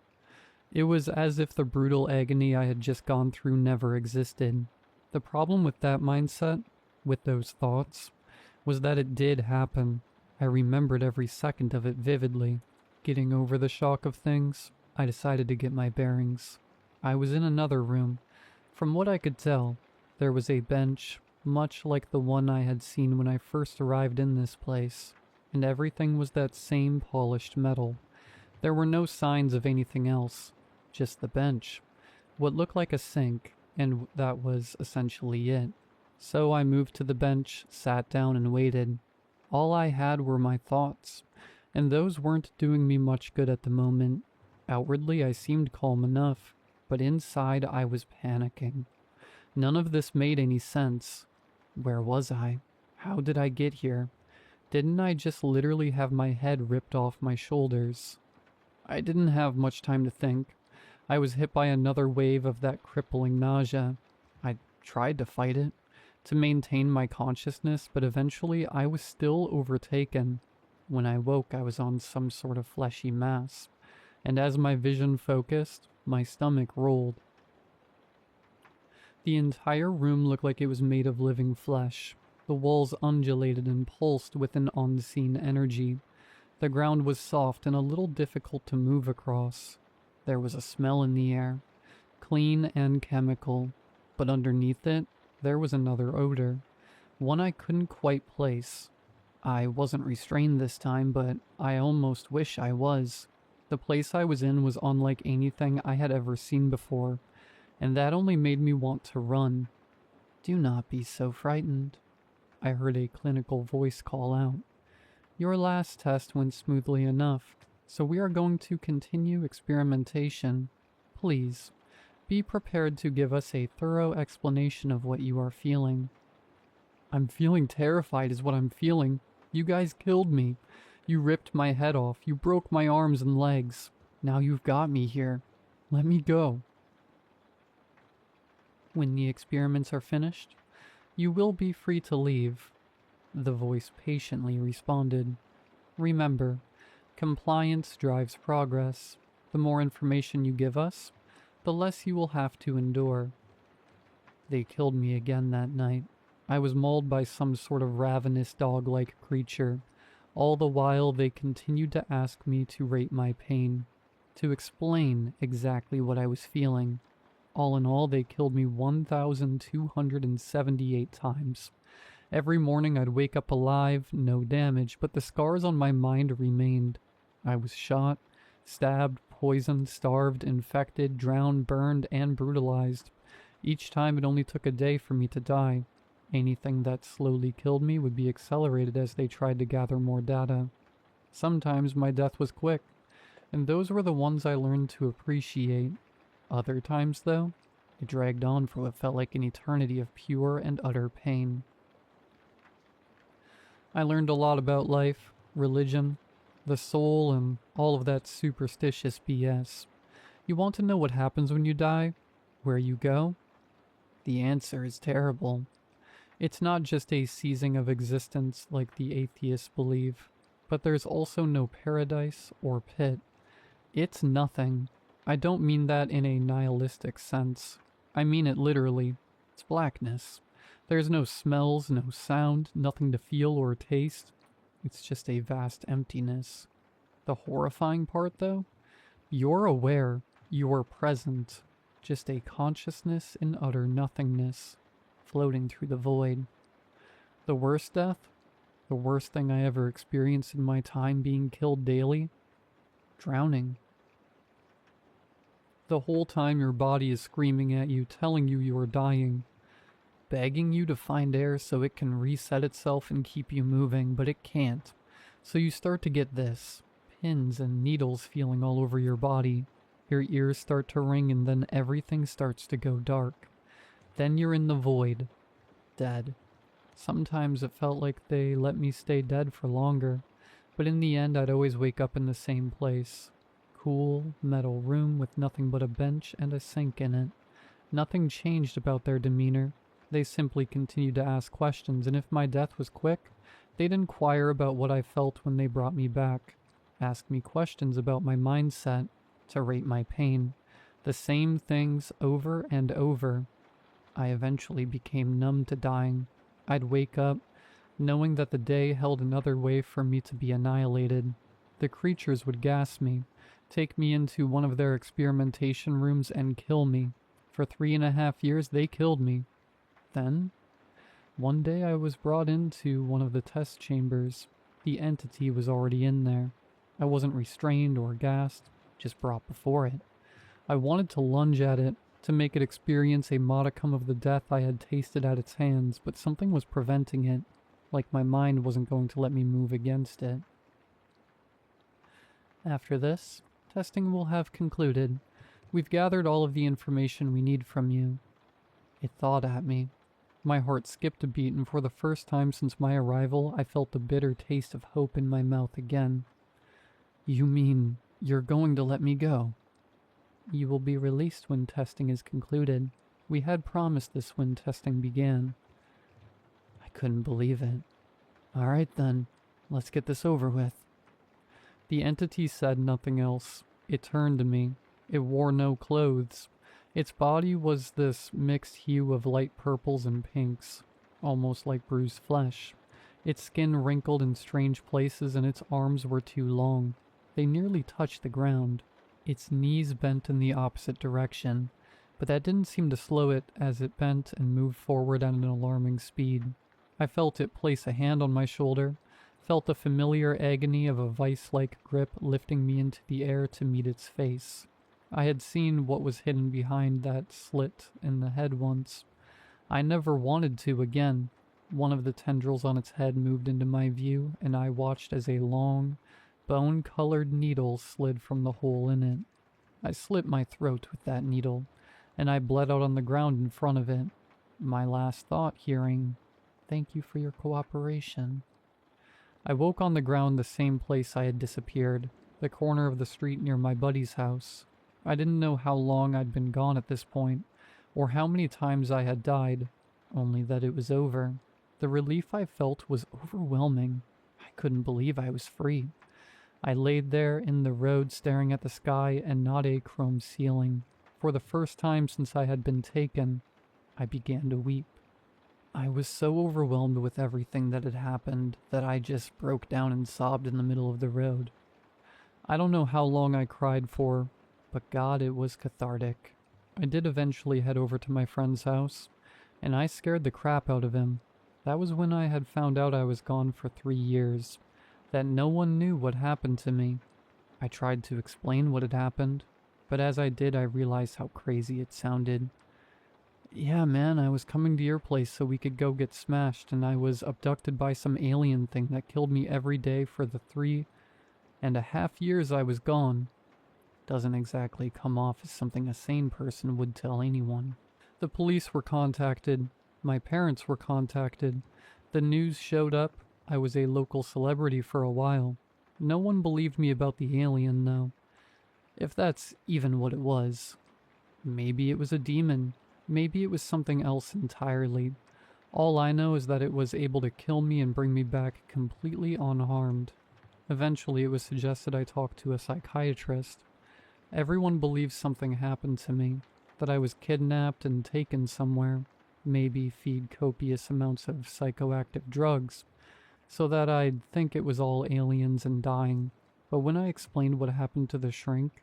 It was as if the brutal agony I had just gone through never existed. The problem with that mindset, with those thoughts, was that it did happen. I remembered every second of it vividly. Getting over the shock of things, I decided to get my bearings. I was in another room. From what I could tell, there was a bench, much like the one I had seen when I first arrived in this place, and everything was that same polished metal. There were no signs of anything else, just the bench, what looked like a sink, and that was essentially it. So I moved to the bench, sat down, and waited. All I had were my thoughts, and those weren't doing me much good at the moment. Outwardly, I seemed calm enough, but inside I was panicking. None of this made any sense. Where was I? How did I get here? Didn't I just literally have my head ripped off my shoulders? I didn't have much time to think. I was hit by another wave of that crippling nausea. I tried to fight it, to maintain my consciousness, but eventually I was still overtaken. When I woke, I was on some sort of fleshy mass, and as my vision focused, my stomach rolled. The entire room looked like it was made of living flesh. The walls undulated and pulsed with an unseen energy. The ground was soft and a little difficult to move across. There was a smell in the air, clean and chemical, but underneath it, there was another odor, one I couldn't quite place. I wasn't restrained this time, but I almost wish I was. The place I was in was unlike anything I had ever seen before, and that only made me want to run. "Do not be so frightened," I heard a clinical voice call out. "Your last test went smoothly enough, so we are going to continue experimentation. Please, be prepared to give us a thorough explanation of what you are feeling." "I'm feeling terrified is what I'm feeling. You guys killed me. You ripped my head off. You broke my arms and legs. Now you've got me here. Let me go." "When the experiments are finished, you will be free to leave," the voice patiently responded. "Remember, compliance drives progress. The more information you give us, the less you will have to endure." They killed me again that night. I was mauled by some sort of ravenous dog-like creature. All the while they continued to ask me to rate my pain, to explain exactly what I was feeling. All in all, they killed me 1,278 times. Every morning I'd wake up alive, no damage, but the scars on my mind remained. I was shot, stabbed, poisoned, starved, infected, drowned, burned, and brutalized. Each time it only took a day for me to die. Anything that slowly killed me would be accelerated as they tried to gather more data. Sometimes my death was quick, and those were the ones I learned to appreciate. Other times, though, it dragged on for what felt like an eternity of pure and utter pain. I learned a lot about life, religion, the soul, and all of that superstitious BS. You want to know what happens when you die? Where you go? The answer is terrible. It's not just a ceasing of existence like the atheists believe, but there's also no paradise or pit. It's nothing. I don't mean that in a nihilistic sense. I mean it literally. It's blackness. There's no smells, no sound, nothing to feel or taste. It's just a vast emptiness. The horrifying part, though? You're aware, you're present, just a consciousness in utter nothingness, floating through the void. The worst death? The worst thing I ever experienced in my time being killed daily? Drowning. The whole time your body is screaming at you, telling you you are dying, begging you to find air so it can reset itself and keep you moving, but it can't. So you start to get this, pins and needles feeling all over your body. Your ears start to ring and then everything starts to go dark. Then you're in the void. Dead. Sometimes it felt like they let me stay dead for longer, but in the end I'd always wake up in the same place. Cool, metal room with nothing but a bench and a sink in it. Nothing changed about their demeanor. They simply continued to ask questions, and if my death was quick, they'd inquire about what I felt when they brought me back. Ask me questions about my mindset, to rate my pain. The same things over and over. I eventually became numb to dying. I'd wake up, knowing that the day held another way for me to be annihilated. The creatures would gas me, take me into one of their experimentation rooms and kill me. For 3.5 years, they killed me. Then, one day I was brought into one of the test chambers. The entity was already in there. I wasn't restrained or gassed, just brought before it. I wanted to lunge at it, to make it experience a modicum of the death I had tasted at its hands, but something was preventing it, like my mind wasn't going to let me move against it. After this, testing will have concluded. We've gathered all of the information we need from you. It thawed at me. My heart skipped a beat, and for the first time since my arrival, I felt the bitter taste of hope in my mouth again. You mean you're going to let me go? You will be released when testing is concluded. We had promised this when testing began. I couldn't believe it. All right then, let's get this over with. The entity said nothing else. It turned to me. It wore no clothes. Its body was this mixed hue of light purples and pinks, almost like bruised flesh. Its skin wrinkled in strange places and its arms were too long. They nearly touched the ground. Its knees bent in the opposite direction, but that didn't seem to slow it as it bent and moved forward at an alarming speed. I felt it place a hand on my shoulder, felt the familiar agony of a vice-like grip lifting me into the air to meet its face. I had seen what was hidden behind that slit in the head once. I never wanted to again. One of the tendrils on its head moved into my view, and I watched as a long, bone-colored needle slid from the hole in it. I slit my throat with that needle, and I bled out on the ground in front of it. My last thought hearing, "Thank you for your cooperation." I woke on the ground the same place I had disappeared, the corner of the street near my buddy's house. I didn't know how long I'd been gone at this point, or how many times I had died, only that it was over. The relief I felt was overwhelming. I couldn't believe I was free. I laid there in the road staring at the sky and not a chrome ceiling. For the first time since I had been taken, I began to weep. I was so overwhelmed with everything that had happened that I just broke down and sobbed in the middle of the road. I don't know how long I cried for, but God, it was cathartic. I did eventually head over to my friend's house, and I scared the crap out of him. That was when I had found out I was gone for 3 years, that no one knew what happened to me. I tried to explain what had happened, but as I did, I realized how crazy it sounded. Yeah, man, I was coming to your place so we could go get smashed, and I was abducted by some alien thing that killed me every day for the 3.5 years I was gone. Doesn't exactly come off as something a sane person would tell anyone. The police were contacted. My parents were contacted. The news showed up. I was a local celebrity for a while. No one believed me about the alien, though. If that's even what it was. Maybe it was a demon. Maybe it was something else entirely. All I know is that it was able to kill me and bring me back completely unharmed. Eventually, it was suggested I talk to a psychiatrist. Everyone believes something happened to me, that I was kidnapped and taken somewhere, maybe feed copious amounts of psychoactive drugs, so that I'd think it was all aliens and dying. But when I explained what happened to the shrink,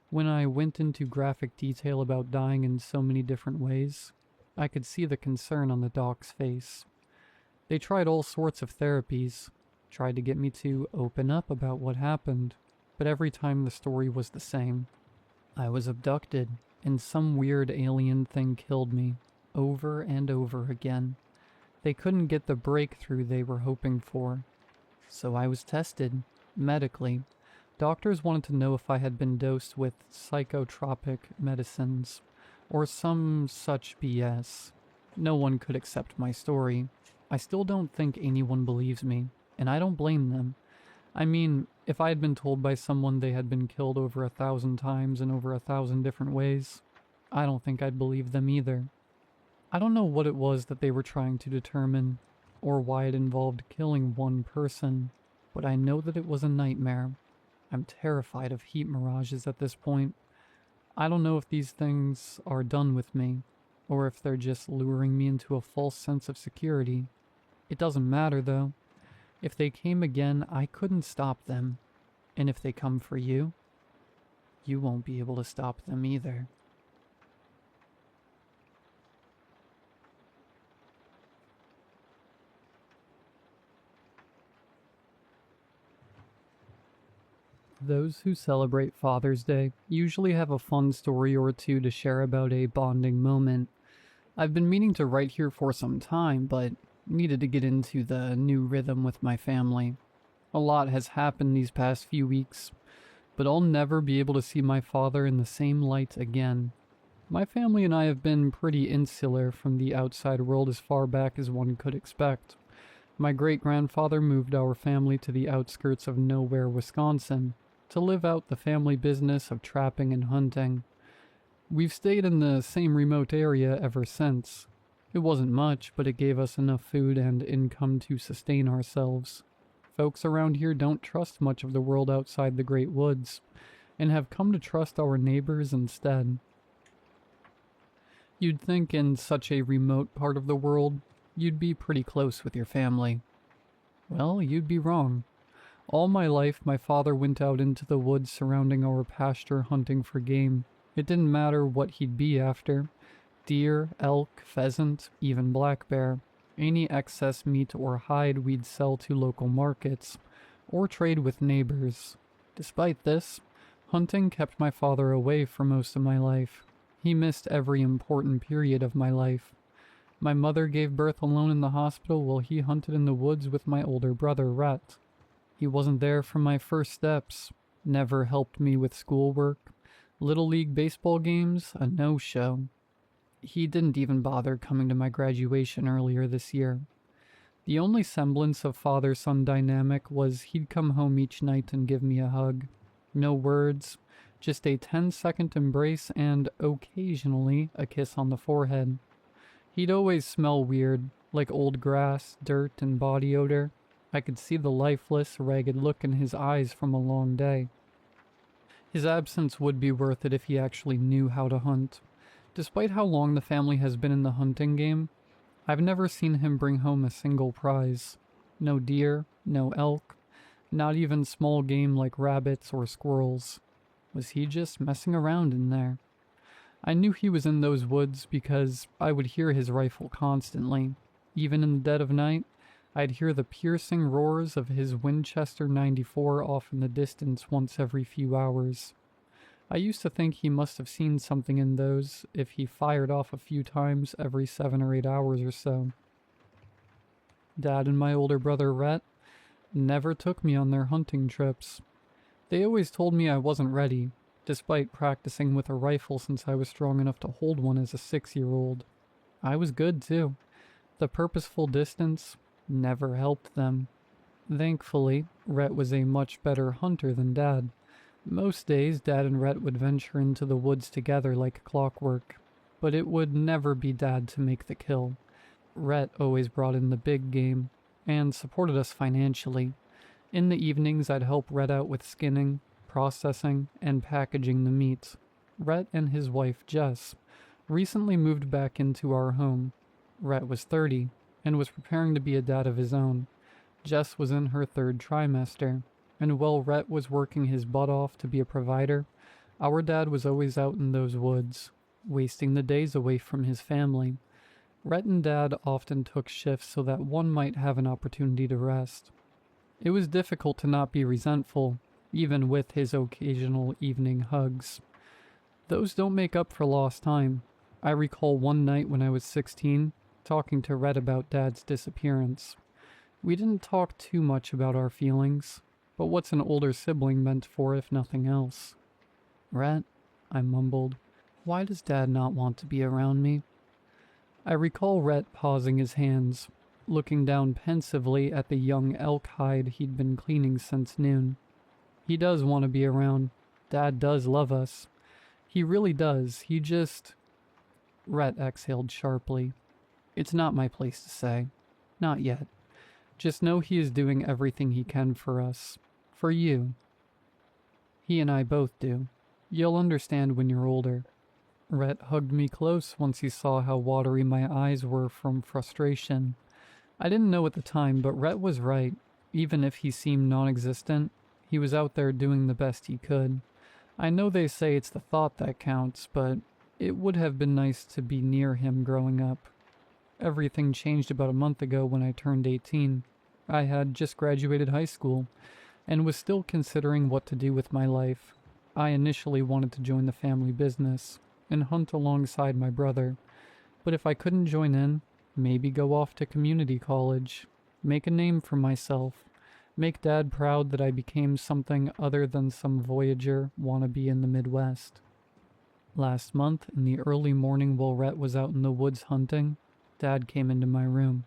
when I went into graphic detail about dying in so many different ways, I could see the concern on the doc's face. They tried all sorts of therapies, tried to get me to open up about what happened, but every time the story was the same. I was abducted, and some weird alien thing killed me, over and over again. They couldn't get the breakthrough they were hoping for. So I was tested, medically. Doctors wanted to know if I had been dosed with psychotropic medicines, or some such BS. No one could accept my story. I still don't think anyone believes me, and I don't blame them. I mean, if I had been told by someone they had been killed over 1,000 times in over 1,000 different ways, I don't think I'd believe them either. I don't know what it was that they were trying to determine, or why it involved killing one person, but I know that it was a nightmare. I'm terrified of heat mirages at this point. I don't know if these things are done with me, or if they're just luring me into a false sense of security. It doesn't matter though. If they came again, I couldn't stop them. And if they come for you, you won't be able to stop them either. Those who celebrate Father's Day usually have a fun story or two to share about a bonding moment. I've been meaning to write here for some time, but needed to get into the new rhythm with my family. A lot has happened these past few weeks, but I'll never be able to see my father in the same light again. My family and I have been pretty insular from the outside world as far back as one could expect. My great-grandfather moved our family to the outskirts of nowhere, Wisconsin, to live out the family business of trapping and hunting. We've stayed in the same remote area ever since. It wasn't much, but it gave us enough food and income to sustain ourselves. Folks around here don't trust much of the world outside the great woods, and have come to trust our neighbors instead. You'd think in such a remote part of the world, you'd be pretty close with your family. Well, you'd be wrong. All my life, my father went out into the woods surrounding our pasture hunting for game. It didn't matter what he'd be after. Deer, elk, pheasant, even black bear. Any excess meat or hide we'd sell to local markets, or trade with neighbors. Despite this, hunting kept my father away for most of my life. He missed every important period of my life. My mother gave birth alone in the hospital while he hunted in the woods with my older brother, Rhett. He wasn't there for my first steps, never helped me with schoolwork, Little League baseball games, a no-show. He didn't even bother coming to my graduation earlier this year. The only semblance of father-son dynamic was he'd come home each night and give me a hug. No words, just a 10-second embrace and, occasionally, a kiss on the forehead. He'd always smell weird, like old grass, dirt, and body odor. I could see the lifeless, ragged look in his eyes from a long day. His absence would be worth it if he actually knew how to hunt. Despite how long the family has been in the hunting game, I've never seen him bring home a single prize. No deer, no elk, not even small game like rabbits or squirrels. Was he just messing around in there? I knew he was in those woods because I would hear his rifle constantly. Even in the dead of night, I'd hear the piercing roars of his Winchester 94 off in the distance once every few hours. I used to think he must have seen something in those if he fired off a few times every 7 or 8 hours or so. Dad and my older brother Rhett never took me on their hunting trips. They always told me I wasn't ready, despite practicing with a rifle since I was strong enough to hold one as a 6-year-old. I was good too. The purposeful distance never helped them. Thankfully, Rhett was a much better hunter than Dad. Most days, Dad and Rhett would venture into the woods together like clockwork, but it would never be Dad to make the kill. Rhett always brought in the big game, and supported us financially. In the evenings, I'd help Rhett out with skinning, processing, and packaging the meat. Rhett and his wife, Jess, recently moved back into our home. Rhett was 30, and was preparing to be a dad of his own. Jess was in her 3rd trimester, and while Rhett was working his butt off to be a provider, our dad was always out in those woods, wasting the days away from his family. Rhett and Dad often took shifts so that one might have an opportunity to rest. It was difficult to not be resentful, even with his occasional evening hugs. Those don't make up for lost time. I recall one night when I was 16, talking to Rhett about Dad's disappearance. We didn't talk too much about our feelings. But what's an older sibling meant for if nothing else? Rhett, I mumbled. Why does Dad not want to be around me? I recall Rhett pausing his hands, looking down pensively at the young elk hide he'd been cleaning since noon. He does want to be around. Dad does love us. He really does. He just... Rhett exhaled sharply. It's not my place to say. Not yet. Just know he is doing everything he can for us. For you. He and I both do. You'll understand when you're older. Rhett hugged me close once he saw how watery my eyes were from frustration. I didn't know at the time, but Rhett was right. Even if he seemed non-existent, he was out there doing the best he could. I know they say it's the thought that counts, but it would have been nice to be near him growing up. Everything changed about a month ago when I turned 18. I had just graduated high school and was still considering what to do with my life. I initially wanted to join the family business and hunt alongside my brother. But if I couldn't join in, maybe go off to community college, make a name for myself, make Dad proud that I became something other than some voyager wannabe in the Midwest. Last month, in the early morning while Rhett was out in the woods hunting, Dad came into my room.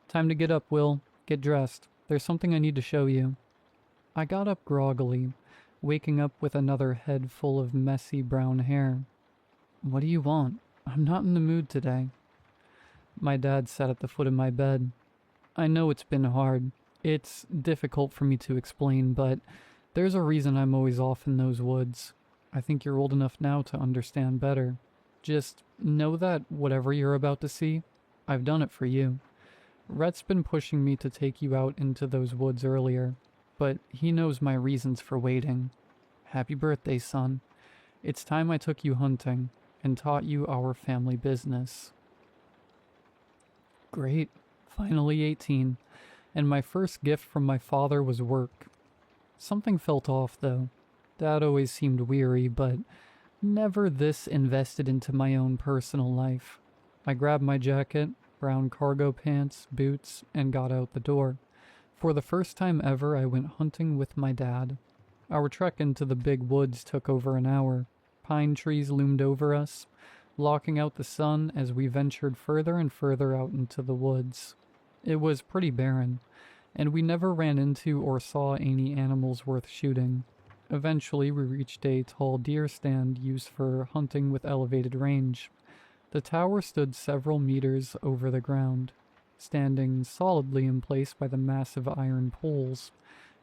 Time to get up, Will. Get dressed. There's something I need to show you. I got up groggily, waking up with another head full of messy brown hair. What do you want? I'm not in the mood today. My dad sat at the foot of my bed. I know it's been hard. It's difficult for me to explain, but there's a reason I'm always off in those woods. I think you're old enough now to understand better. Just know that whatever you're about to see, I've done it for you. Rhett's been pushing me to take you out into those woods earlier, but he knows my reasons for waiting. Happy birthday, son. It's time I took you hunting and taught you our family business. Great. Finally 18. And my first gift from my father was work. Something felt off, though. Dad always seemed weary, but never this invested into my own personal life. I grabbed my jacket, brown cargo pants, boots, and got out the door. For the first time ever, I went hunting with my dad. Our trek into the big woods took over an hour. Pine trees loomed over us, blocking out the sun as we ventured further and further out into the woods. It was pretty barren, and we never ran into or saw any animals worth shooting. Eventually, we reached a tall deer stand used for hunting with elevated range. The tower stood several meters over the ground, standing solidly in place by the massive iron poles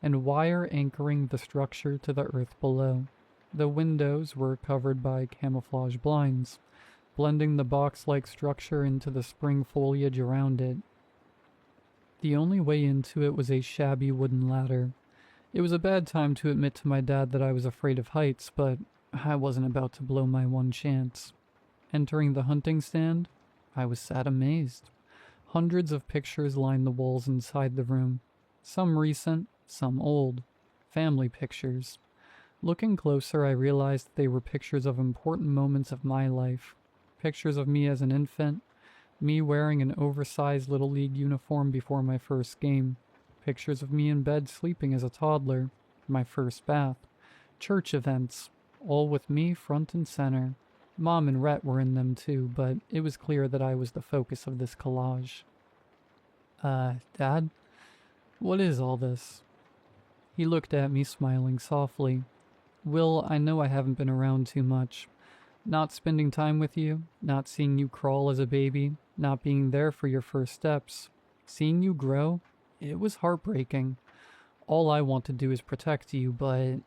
and wire anchoring the structure to the earth below. The windows were covered by camouflage blinds, blending the box-like structure into the spring foliage around it. The only way into it was a shabby wooden ladder. It was a bad time to admit to my dad that I was afraid of heights, but I wasn't about to blow my one chance. Entering the hunting stand, I was sat amazed. Hundreds of pictures lined the walls inside the room. Some recent, some old. Family pictures. Looking closer, I realized they were pictures of important moments of my life. Pictures of me as an infant, me wearing an oversized Little League uniform before my first game. Pictures of me in bed sleeping as a toddler, my first bath. Church events, all with me front and center. Mom and Rhett were in them too, but it was clear that I was the focus of this collage. Dad? What is all this? He looked at me, smiling softly. Will, I know I haven't been around too much. Not spending time with you, not seeing you crawl as a baby, not being there for your first steps. Seeing you grow, it was heartbreaking. All I want to do is protect you, but...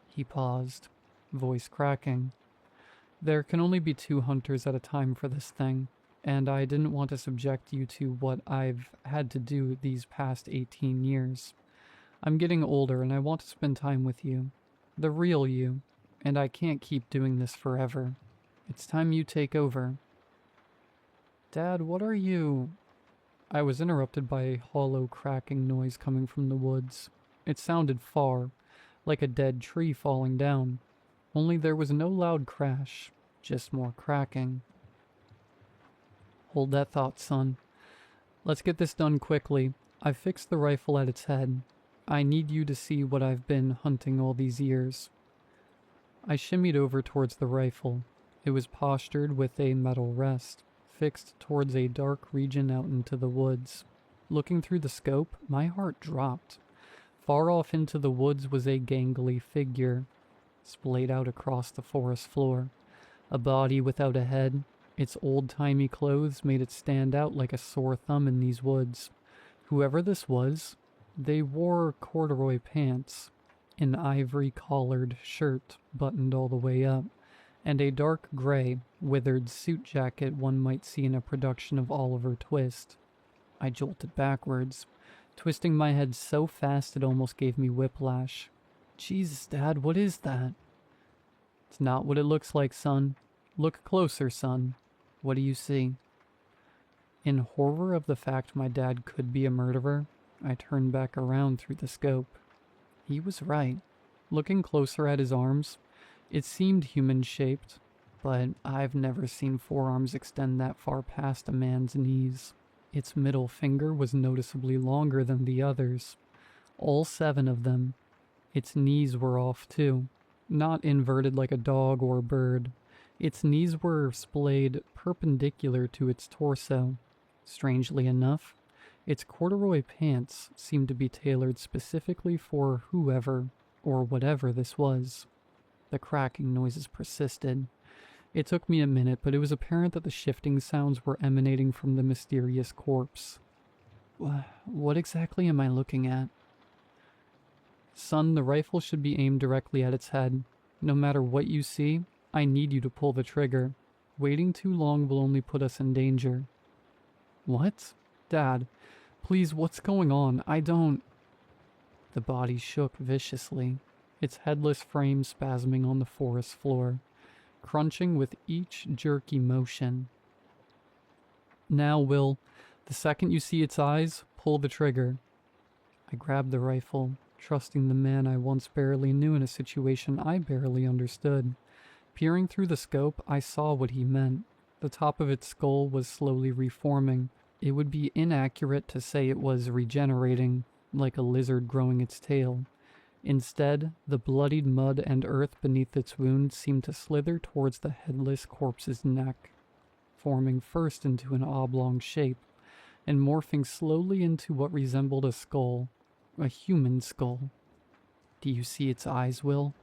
He paused, voice cracking. There can only be 2 hunters at a time for this thing, and I didn't want to subject you to what I've had to do these past 18 years. I'm getting older and I want to spend time with you. The real you. And I can't keep doing this forever. It's time you take over. Dad, what are you... I was interrupted by a hollow cracking noise coming from the woods. It sounded far, like a dead tree falling down. Only there was no loud crash, just more cracking. Hold that thought, son. Let's get this done quickly. I've fixed the rifle at its head. I need you to see what I've been hunting all these years. I shimmied over towards the rifle. It was postured with a metal rest, fixed towards a dark region out into the woods. Looking through the scope, my heart dropped. Far off into the woods was a gangly figure, splayed out across the forest floor. A body without a head. Its old-timey clothes made it stand out like a sore thumb in these woods. Whoever this was, they wore corduroy pants, an ivory-collared shirt buttoned all the way up, and a dark gray, withered suit jacket one might see in a production of Oliver Twist. I jolted backwards, twisting my head so fast it almost gave me whiplash. Jesus, Dad, what is that? It's not what it looks like, son. Look closer, son. What do you see? In horror of the fact my dad could be a murderer, I turned back around through the scope. He was right. Looking closer at his arms, it seemed human-shaped, but I've never seen forearms extend that far past a man's knees. Its middle finger was noticeably longer than the others. All 7 of them. Its knees were off too. Not inverted like a dog or a bird. Its knees were splayed perpendicular to its torso. Strangely enough, its corduroy pants seemed to be tailored specifically for whoever or whatever this was. The cracking noises persisted. It took me a minute, but it was apparent that the shifting sounds were emanating from the mysterious corpse. What exactly am I looking at? Son, the rifle should be aimed directly at its head. No matter what you see, I need you to pull the trigger. Waiting too long will only put us in danger. What? Dad, please, what's going on? I don't... The body shook viciously, its headless frame spasming on the forest floor, crunching with each jerky motion. Now, Will, the second you see its eyes, pull the trigger. I grabbed the rifle, trusting the man I once barely knew in a situation I barely understood. Peering through the scope, I saw what he meant. The top of its skull was slowly reforming. It would be inaccurate to say it was regenerating, like a lizard growing its tail. Instead, the bloodied mud and earth beneath its wound seemed to slither towards the headless corpse's neck, forming first into an oblong shape, and morphing slowly into what resembled a skull, a human skull. Do you see its eyes, Will?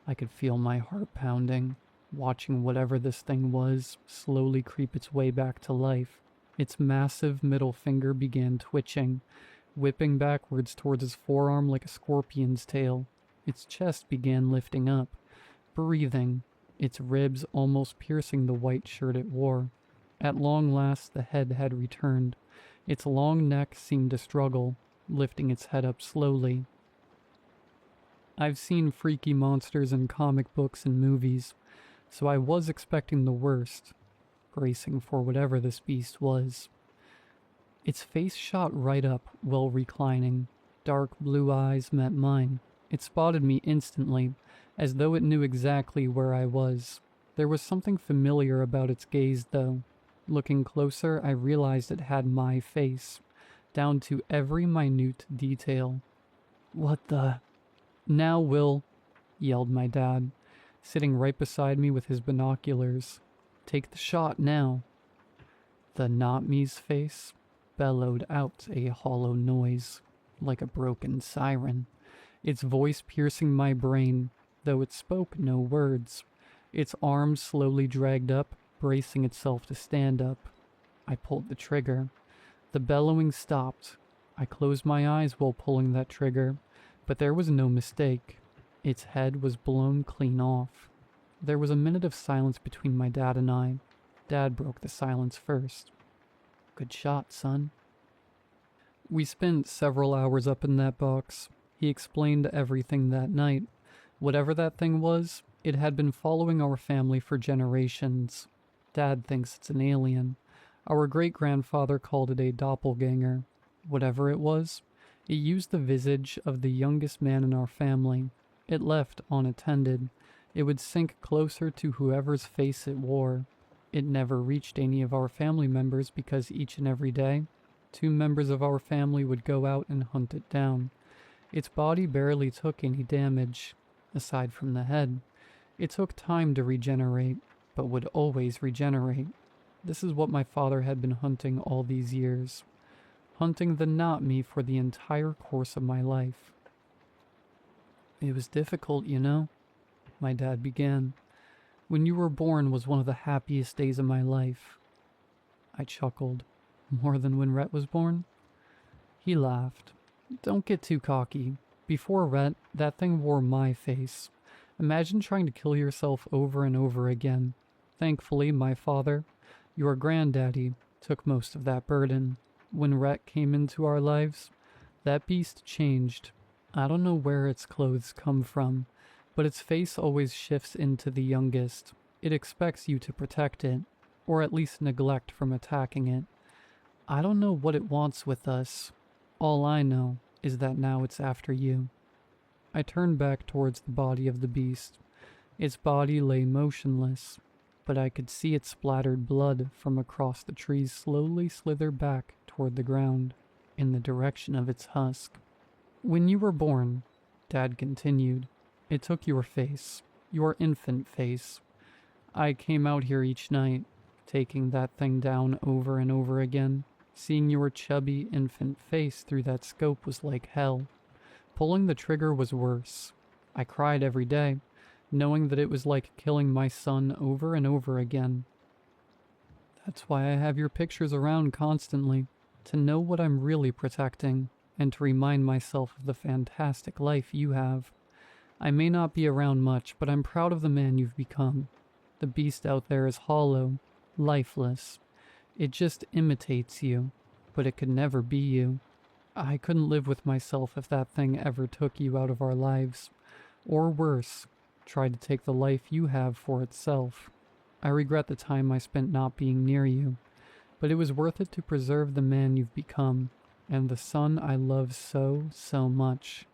I could feel my heart pounding, watching whatever this thing was slowly creep its way back to life. Its massive middle finger began twitching, whipping backwards towards his forearm like a scorpion's tail. Its chest began lifting up, breathing, its ribs almost piercing the white shirt it wore. At long last, the head had returned. Its long neck seemed to struggle, lifting its head up slowly. I've seen freaky monsters in comic books and movies, so I was expecting the worst, bracing for whatever this beast was. Its face shot right up while reclining. Dark blue eyes met mine. It spotted me instantly, as though it knew exactly where I was. There was something familiar about its gaze, though. Looking closer, I realized it had my face, down to every minute detail. What the... Now, Will, yelled my dad, sitting right beside me with his binoculars. Take the shot now. The not-me's face bellowed out a hollow noise, like a broken siren, its voice piercing my brain, though it spoke no words. Its arms slowly dragged up, bracing itself to stand up. I pulled the trigger. The bellowing stopped. I closed my eyes while pulling that trigger, but there was no mistake. Its head was blown clean off. There was a minute of silence between my dad and I. Dad broke the silence first. Good shot, son. We spent several hours up in that box. He explained everything that night. Whatever that thing was, it had been following our family for generations. Dad thinks it's an alien. Our great-grandfather called it a doppelganger. Whatever it was, it used the visage of the youngest man in our family. It left unattended. It would sink closer to whoever's face it wore. It never reached any of our family members because each and every day, 2 members of our family would go out and hunt it down. Its body barely took any damage, aside from the head. It took time to regenerate, but would always regenerate. This is what my father had been hunting all these years. Hunting the not me for the entire course of my life. It was difficult, you know, my dad began. When you were born was one of the happiest days of my life. I chuckled. More than when Rhett was born? He laughed. Don't get too cocky. Before Rhett, that thing wore my face. Imagine trying to kill yourself over and over again. Thankfully, my father, your granddaddy, took most of that burden. When Rhett came into our lives, that beast changed. I don't know where its clothes come from, but its face always shifts into the youngest. It expects you to protect it, or at least neglect from attacking it. I don't know what it wants with us. All I know is that now it's after you. I turned back towards the body of the beast. Its body lay motionless, but I could see its splattered blood from across the trees slowly slither back toward the ground, in the direction of its husk. When you were born, Dad continued, it took your face, your infant face. I came out here each night, taking that thing down over and over again. Seeing your chubby infant face through that scope was like hell. Pulling the trigger was worse. I cried every day, knowing that it was like killing my son over and over again. That's why I have your pictures around constantly, to know what I'm really protecting, and to remind myself of the fantastic life you have. I may not be around much, but I'm proud of the man you've become. The beast out there is hollow, lifeless. It just imitates you, but it could never be you. I couldn't live with myself if that thing ever took you out of our lives. Or worse, tried to take the life you have for itself. I regret the time I spent not being near you, but it was worth it to preserve the man you've become, and the son I love so, so much.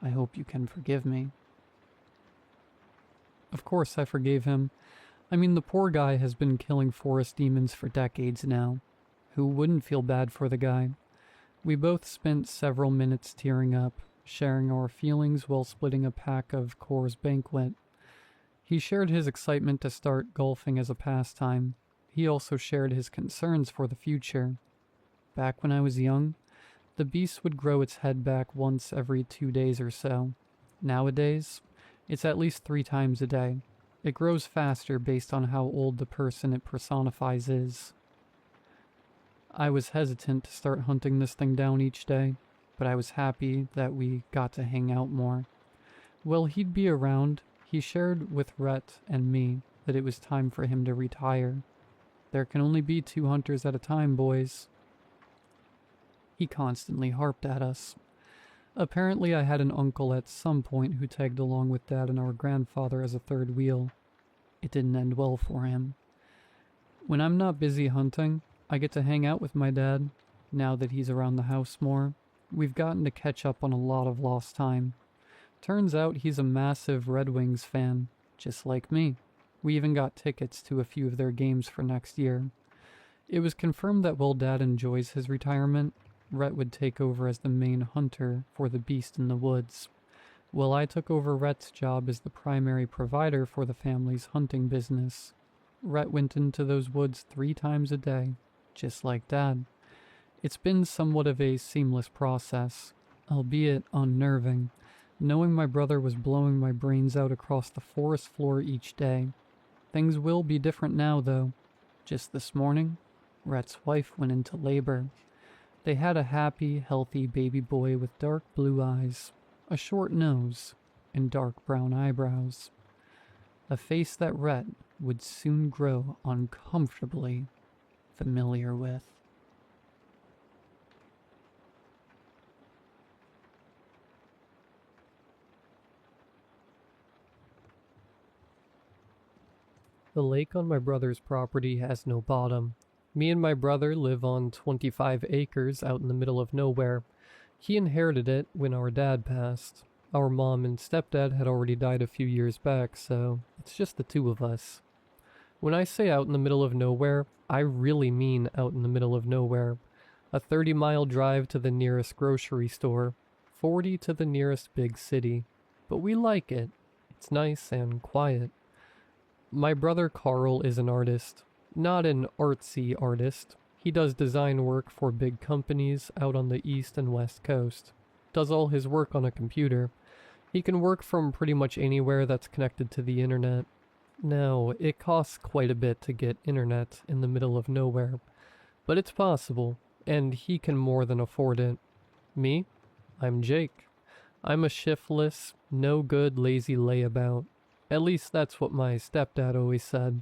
I hope you can forgive me. Of course I forgave him. I mean, the poor guy has been killing forest demons for decades now. Who wouldn't feel bad for the guy? We both spent several minutes tearing up, sharing our feelings while splitting a pack of Coors Banquet. He shared his excitement to start golfing as a pastime. He also shared his concerns for the future. Back when I was young, the beast would grow its head back once every 2 days or so. Nowadays, it's at least 3 times a day. It grows faster based on how old the person it personifies is. I was hesitant to start hunting this thing down each day, but I was happy that we got to hang out more. While he'd be around, he shared with Rhett and me that it was time for him to retire. There can only be 2 hunters at a time, boys. He constantly harped at us. Apparently I had an uncle at some point who tagged along with Dad and our grandfather as a third wheel. It didn't end well for him. When I'm not busy hunting, I get to hang out with my dad. Now that he's around the house more, we've gotten to catch up on a lot of lost time. Turns out he's a massive Red Wings fan, just like me. We even got tickets to a few of their games for next year. It was confirmed that while Dad enjoys his retirement, Rhett would take over as the main hunter for the beast in the woods. While I took over Rhett's job as the primary provider for the family's hunting business. Rhett went into those woods 3 times a day, just like Dad. It's been somewhat of a seamless process, albeit unnerving, knowing my brother was blowing my brains out across the forest floor each day. Things will be different now, though. Just this morning, Rhett's wife went into labor. They had a happy, healthy baby boy with dark blue eyes, a short nose, and dark brown eyebrows. A face that Rhett would soon grow uncomfortably familiar with. The lake on my brother's property has no bottom. Me and my brother live on 25 acres out in the middle of nowhere. He inherited it when our dad passed. Our mom and stepdad had already died a few years back, so it's just the 2 of us. When I say out in the middle of nowhere, I really mean out in the middle of nowhere. A 30-mile drive to the nearest grocery store, 40 to the nearest big city, but we like it. It's nice and quiet. My brother Carl is an artist, not an artsy artist. He does design work for big companies out on the east and west coast. Does all his work on a computer. He can work from pretty much anywhere that's connected to the internet. Now, it costs quite a bit to get internet in the middle of nowhere, but it's possible, and he can more than afford it. Me? I'm Jake. I'm a shiftless, no-good, lazy layabout. At least that's what my stepdad always said.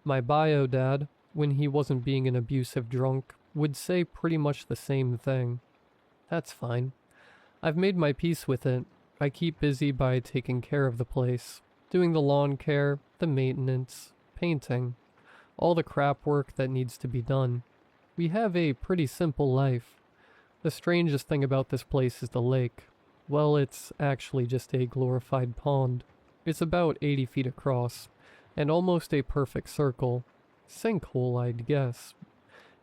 My bio dad, when he wasn't being an abusive drunk, would say pretty much the same thing. That's fine. I've made my peace with it. I keep busy by taking care of the place, doing the lawn care, the maintenance, painting, all the crap work that needs to be done. We have a pretty simple life. The strangest thing about this place is the lake. Well, it's actually just a glorified pond. It's about 80 feet across, and almost a perfect circle. Sinkhole, I'd guess.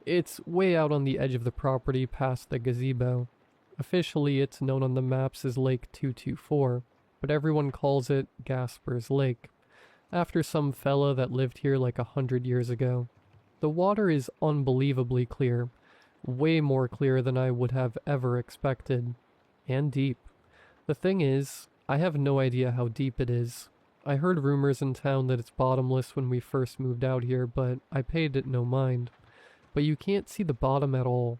It's way out on the edge of the property past the gazebo. Officially, it's known on the maps as Lake 224, but everyone calls it Gasper's Lake, after some fella that lived here like 100 years ago. The water is unbelievably clear, way more clear than I would have ever expected, and deep. The thing is, I have no idea how deep it is. I heard rumors in town that it's bottomless when we first moved out here, but I paid it no mind. But you can't see the bottom at all.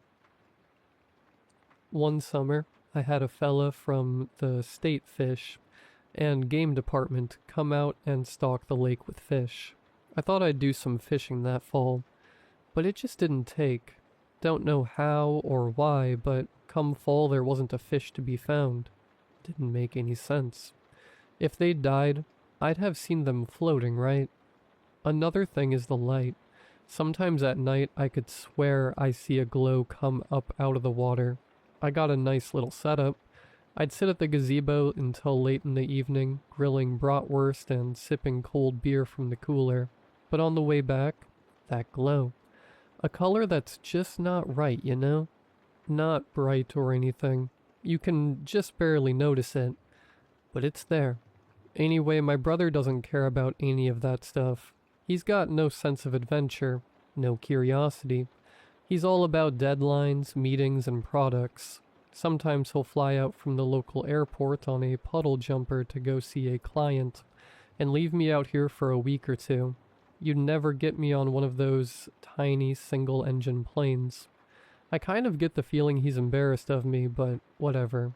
One summer, I had a fella from the state fish and game department come out and stock the lake with fish. I thought I'd do some fishing that fall, but it just didn't take. Don't know how or why, but come fall there wasn't a fish to be found. Didn't make any sense. If they'd died, I'd have seen them floating, right? Another thing is the light. Sometimes at night I could swear I see a glow come up out of the water. I got a nice little setup. I'd sit at the gazebo until late in the evening, grilling bratwurst and sipping cold beer from the cooler. But on the way back, that glow. A color that's just not right, you know? Not bright or anything. You can just barely notice it. But it's there. Anyway, my brother doesn't care about any of that stuff. He's got no sense of adventure, no curiosity. He's all about deadlines, meetings, and products. Sometimes he'll fly out from the local airport on a puddle jumper to go see a client, and leave me out here for a week or two. You'd never get me on one of those tiny single-engine planes. I kind of get the feeling he's embarrassed of me, but whatever.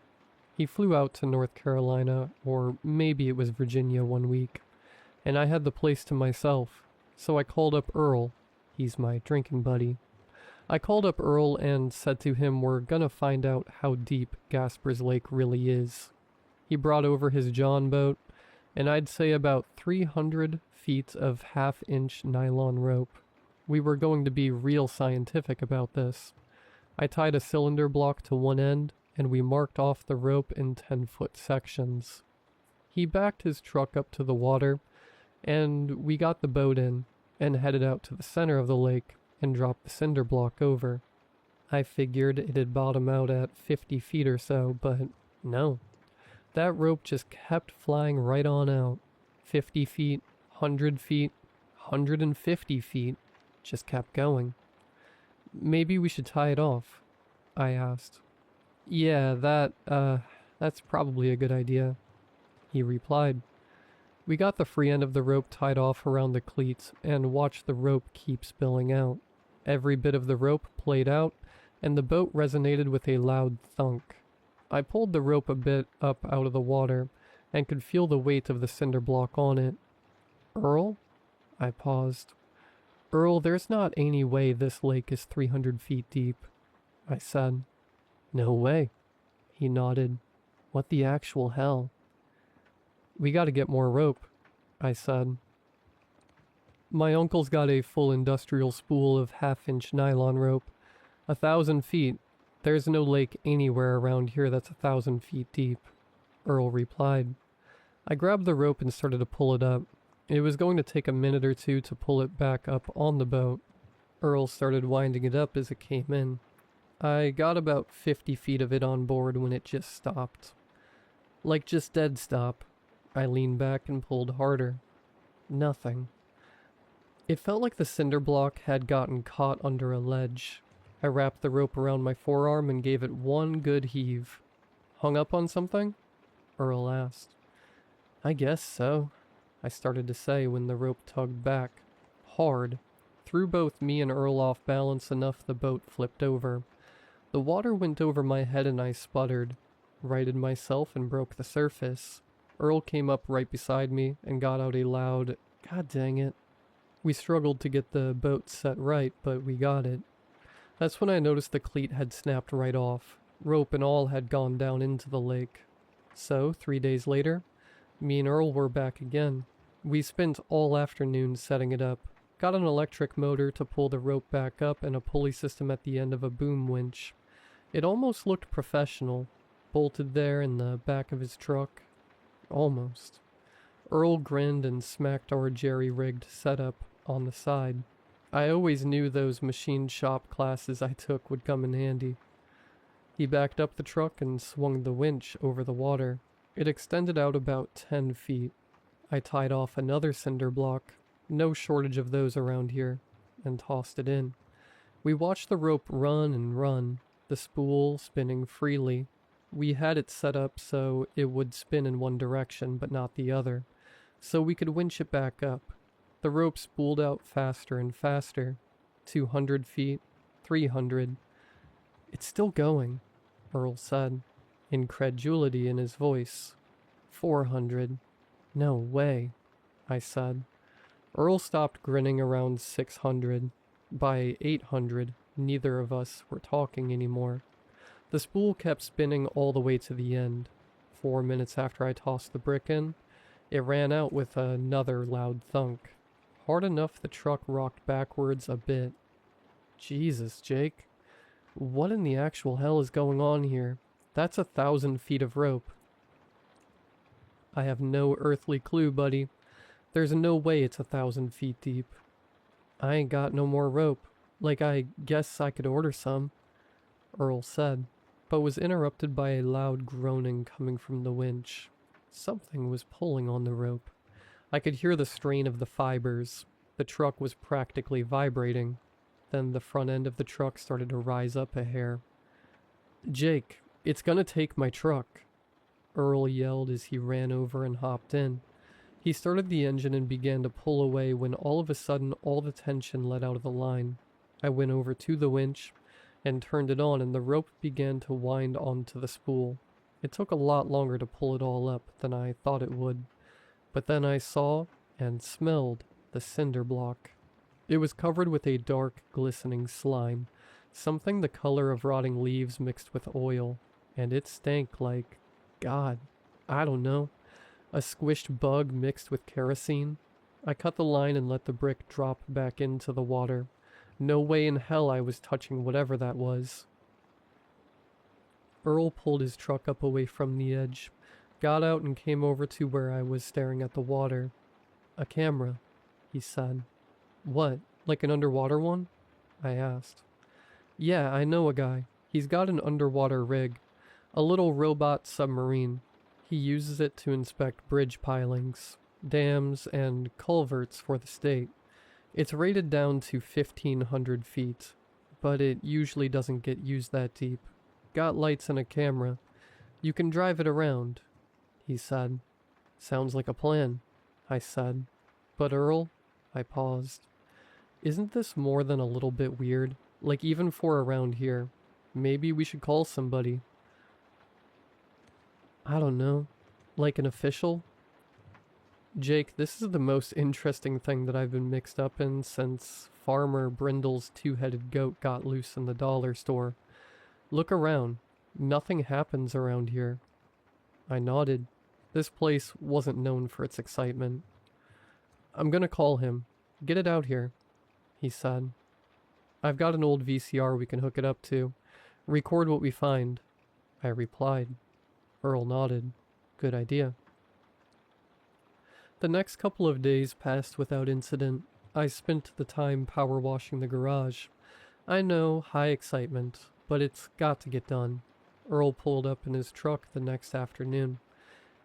He flew out to North Carolina, or maybe it was Virginia, one week, and I had the place to myself, so I called up Earl. He's my drinking buddy. I called up Earl and said to him we're gonna find out how deep Gasper's Lake really is. He brought over his John boat, and I'd say about 300 feet of half-inch nylon rope. We were going to be real scientific about this. I tied a cylinder block to one end, and we marked off the rope in 10-foot sections. He backed his truck up to the water, and we got the boat in, and headed out to the center of the lake, and dropped the cinder block over. I figured it'd bottom out at 50 feet or so, but no. That rope just kept flying right on out. 50 feet, 100 feet, 150 feet, just kept going. Maybe we should tie it off, I asked. Yeah, that's probably a good idea, he replied. We got the free end of the rope tied off around the cleats and watched the rope keep spilling out. Every bit of the rope played out, and the boat resonated with a loud thunk. I pulled the rope a bit up out of the water, and could feel the weight of the cinder block on it. Earl? I paused. Earl, there's not any way this lake is 300 feet deep, I said. No way, he nodded. What the actual hell? We gotta get more rope, I said. My uncle's got a full industrial spool of half-inch nylon rope. 1,000 feet. There's no lake anywhere around here that's 1,000 feet deep, Earl replied. I grabbed the rope and started to pull it up. It was going to take a minute or two to pull it back up on the boat. Earl started winding it up as it came in. I got about 50 feet of it on board when it just stopped. Like just dead stop. I leaned back and pulled harder. Nothing. It felt like the cinder block had gotten caught under a ledge. I wrapped the rope around my forearm and gave it one good heave. Hung up on something? Earl asked. I guess so, I started to say when the rope tugged back. Hard. Threw both me and Earl off balance enough the boat flipped over. The water went over my head and I sputtered. Righted myself and broke the surface. Earl came up right beside me and got out a loud, "God dang it." We struggled to get the boat set right, but we got it. That's when I noticed the cleat had snapped right off. Rope and all had gone down into the lake. So, 3 days later, me and Earl were back again. We spent all afternoon setting it up. Got an electric motor to pull the rope back up and a pulley system at the end of a boom winch. It almost looked professional, bolted there in the back of his truck. Almost. Earl grinned and smacked our jerry-rigged setup on the side. I always knew those machine shop classes I took would come in handy. He backed up the truck and swung the winch over the water. It extended out about 10 feet. I tied off another cinder block, no shortage of those around here, and tossed it in. We watched the rope run and run, the spool spinning freely. We had it set up so it would spin in one direction but not the other, so we could winch it back up. The rope spooled out faster and faster. 200 feet, 300. It's still going, Earl said, incredulity in his voice. 400. No way, I said. Earl stopped grinning around 600. By 800, neither of us were talking anymore. The spool kept spinning all the way to the end. 4 minutes after I tossed the brick in, it ran out with another loud thunk. Hard enough the truck rocked backwards a bit. Jesus, Jake. What in the actual hell is going on here? That's 1,000 feet of rope. I have no earthly clue, buddy. There's no way it's 1,000 feet deep. I ain't got no more rope. Like, I guess I could order some, Earl said, but was interrupted by a loud groaning coming from the winch. Something was pulling on the rope. I could hear the strain of the fibers. The truck was practically vibrating. Then the front end of the truck started to rise up a hair. Jake, it's gonna take my truck, Earl yelled as he ran over and hopped in. He started the engine and began to pull away when all of a sudden all the tension let out of the line. I went over to the winch and turned it on and the rope began to wind onto the spool. It took a lot longer to pull it all up than I thought it would. But then I saw and smelled the cinder block. It was covered with a dark, glistening slime, something the color of rotting leaves mixed with oil, and it stank like, God, I don't know, a squished bug mixed with kerosene. I cut the line and let the brick drop back into the water. No way in hell I was touching whatever that was. Earl pulled his truck up away from the edge, got out and came over to where I was staring at the water. A camera, he said. What, like an underwater one? I asked. Yeah, I know a guy. He's got an underwater rig. A little robot submarine. He uses it to inspect bridge pilings, dams, and culverts for the state. It's rated down to 1,500 feet, but it usually doesn't get used that deep. Got lights and a camera. You can drive it around, he said. Sounds like a plan, I said. But Earl, I paused. Isn't this more than a little bit weird? Like even for around here. Maybe we should call somebody. I don't know. Like an official? Jake, this is the most interesting thing that I've been mixed up in since Farmer Brindle's two-headed goat got loose in the dollar store. Look around. Nothing happens around here. I nodded. This place wasn't known for its excitement. I'm gonna call him. Get it out here, he said. I've got an old VCR we can hook it up to. Record what we find, I replied. Earl nodded. Good idea. The next couple of days passed without incident. I spent the time power washing the garage. I know, high excitement. but it's got to get done. Earl pulled up in his truck the next afternoon.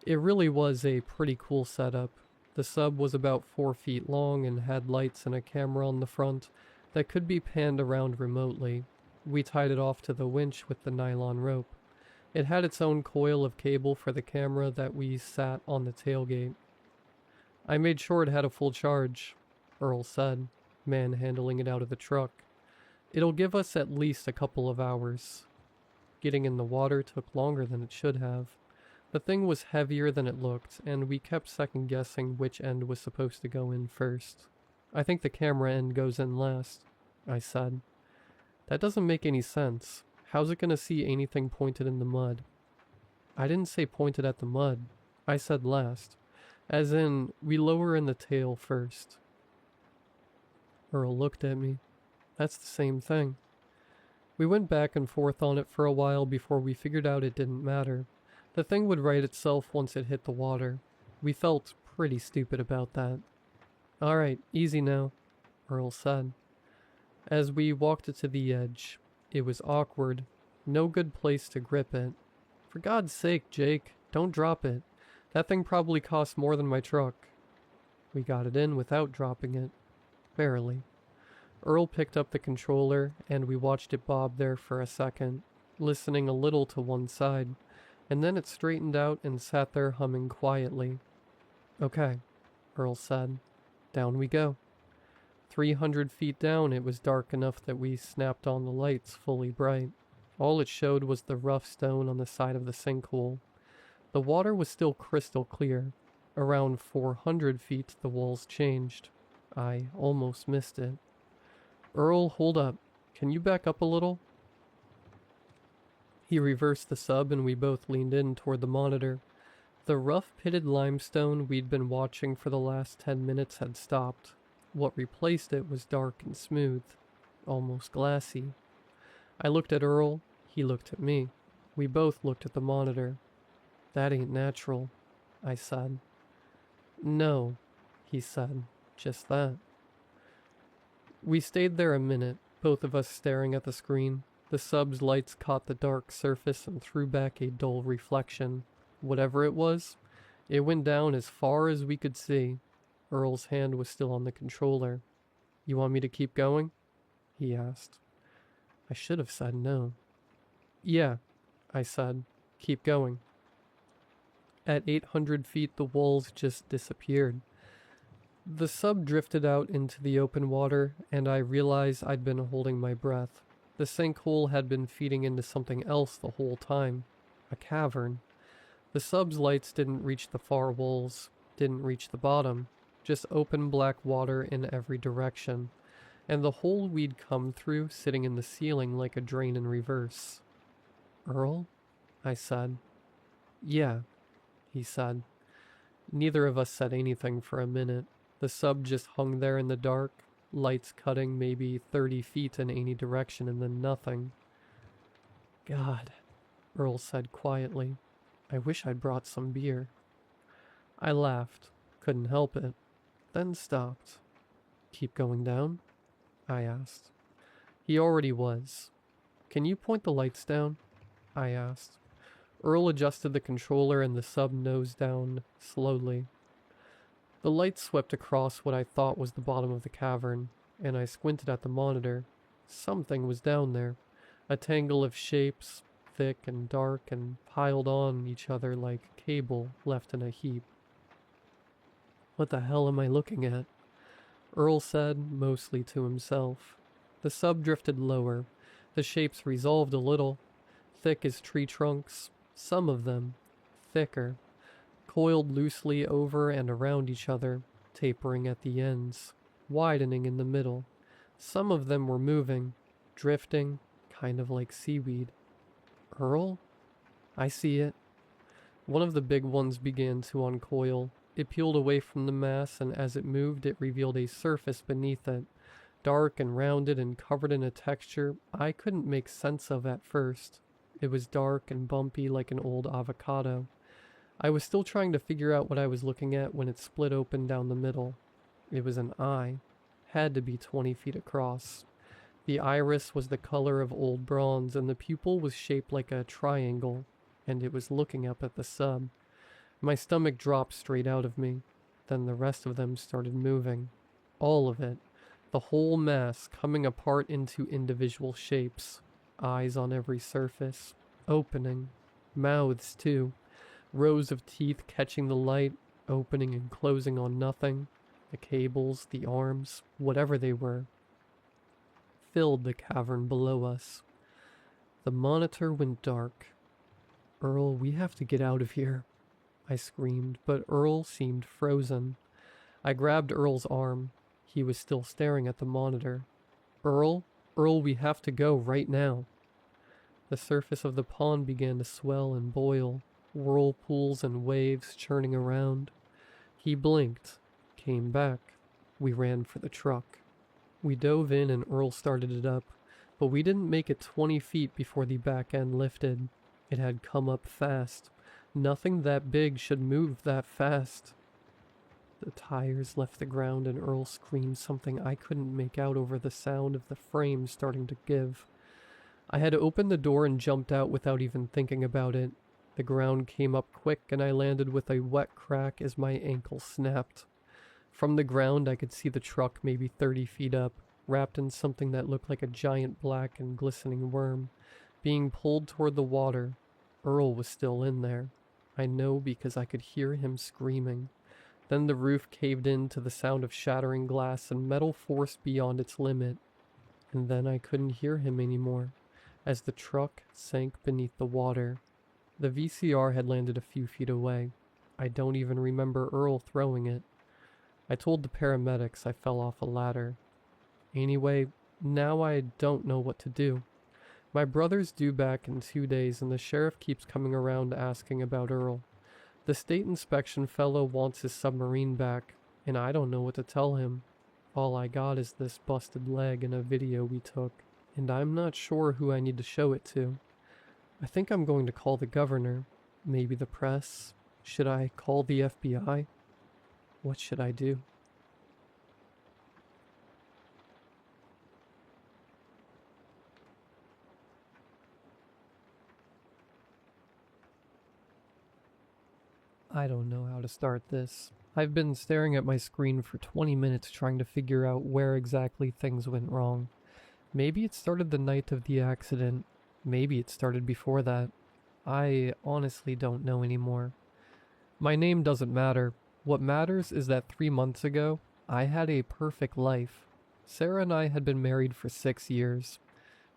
It really was a pretty cool setup. The sub was about 4 feet long and had lights and a camera on the front that could be panned around remotely. We tied it off to the winch with the nylon rope. It had its own coil of cable for the camera that we sat on the tailgate. I made sure it had a full charge, Earl said, manhandling it out of the truck. It'll give us at least a couple of hours. Getting in the water took longer than it should have. The thing was heavier than it looked, and we kept second-guessing which end was supposed to go in first. I think the camera end goes in last, I said. That doesn't make any sense. How's it gonna see anything pointed in the mud? I didn't say pointed at the mud. I said last. As in, we lower in the tail first. Earl looked at me. That's the same thing. We went back and forth on it for a while before we figured out it didn't matter. The thing would right itself once it hit the water. We felt pretty stupid about that. Alright, easy now, Earl said. As we walked it to the edge, it was awkward. No good place to grip it. For God's sake, Jake, don't drop it. That thing probably costs more than my truck. We got it in without dropping it. Barely. Earl picked up the controller, and we watched it bob there for a second, listening a little to one side, and then it straightened out and sat there humming quietly. Okay, Earl said. Down we go. 300 feet down, it was dark enough that we snapped on the lights fully bright. All it showed was the rough stone on the side of the sinkhole. The water was still crystal clear. Around 400 feet, the walls changed. I almost missed it. Earl, hold up. Can you back up a little? He reversed the sub and we both leaned in toward the monitor. The rough pitted limestone we'd been watching for the last 10 minutes had stopped. What replaced it was dark and smooth, almost glassy. I looked at Earl, he looked at me. We both looked at the monitor. That ain't natural, I said. No, he said, just that. We stayed there a minute, both of us staring at the screen. The sub's lights caught the dark surface and threw back a dull reflection. Whatever it was, it went down as far as we could see. Earl's hand was still on the controller. You want me to keep going? He asked. I should have said no. Yeah, I said. Keep going. At 800 feet, the walls just disappeared. The sub drifted out into the open water, and I realized I'd been holding my breath. The sinkhole had been feeding into something else the whole time. A cavern. The sub's lights didn't reach the far walls, didn't reach the bottom. Just open black water in every direction, and the hole we'd come through sitting in the ceiling like a drain in reverse. Earl? I said. Yeah, he said. Neither of us said anything for a minute. The sub just hung there in the dark, lights cutting maybe 30 feet in any direction and then nothing. God, Earl said quietly. I wish I'd brought some beer. I laughed. Couldn't help it. Then stopped. Keep going down? I asked. He already was. Can you point the lights down? I asked. Earl adjusted the controller and the sub nosed down slowly. The light swept across what I thought was the bottom of the cavern, and I squinted at the monitor. Something was down there. A tangle of shapes, thick and dark and piled on each other like cable left in a heap. What the hell am I looking at? Earl said, mostly to himself. The sub drifted lower. The shapes resolved a little. Thick as tree trunks. Some of them. Thicker. Coiled loosely over and around each other, tapering at the ends, widening in the middle. Some of them were moving, drifting, kind of like seaweed. Earl? I see it. One of the big ones began to uncoil. It peeled away from the mass, and as it moved, it revealed a surface beneath it, dark and rounded and covered in a texture I couldn't make sense of at first. It was dark and bumpy like an old avocado. I was still trying to figure out what I was looking at when it split open down the middle. It was an eye. Had to be 20 feet across. The iris was the color of old bronze, and the pupil was shaped like a triangle, and it was looking up at the sub. My stomach dropped straight out of me. Then the rest of them started moving. All of it. The whole mass coming apart into individual shapes. Eyes on every surface. Opening. Mouths, too. Rows of teeth catching the light, opening and closing on nothing. The cables, the arms, whatever they were, filled the cavern below us. The monitor went dark. "Earl, we have to get out of here," I screamed, but Earl seemed frozen. I grabbed Earl's arm. He was still staring at the monitor. "Earl, we have to go right now." The surface of the pond began to swell and boil, whirlpools and waves churning around. He blinked, came back. We ran for the truck. We dove in and Earl started it up, but we didn't make it 20 feet before the back end lifted. It had come up fast. Nothing that big should move that fast. The tires left the ground and Earl screamed something I couldn't make out over the sound of the frame starting to give. I had opened the door and jumped out without even thinking about it. The ground came up quick and I landed with a wet crack as my ankle snapped. From the ground I could see the truck maybe 30 feet up, wrapped in something that looked like a giant black and glistening worm, being pulled toward the water. Earl was still in there. I know because I could hear him screaming. Then the roof caved in to the sound of shattering glass and metal forced beyond its limit. And then I couldn't hear him anymore, as the truck sank beneath the water. The VCR had landed a few feet away. I don't even remember Earl throwing it. I told the paramedics I fell off a ladder. Anyway, now I don't know what to do. My brother's due back in 2 days and the sheriff keeps coming around asking about Earl. The state inspection fellow wants his submarine back, and I don't know what to tell him. All I got is this busted leg and a video we took, and I'm not sure who I need to show it to. I think I'm going to call the governor, maybe the press. Should I call the FBI? What should I do? I don't know how to start this. I've been staring at my screen for 20 minutes trying to figure out where exactly things went wrong. Maybe it started the night of the accident. Maybe it started before that. I honestly don't know anymore. My name doesn't matter. What matters is that 3 months ago, I had a perfect life. Sarah and I had been married for 6 years.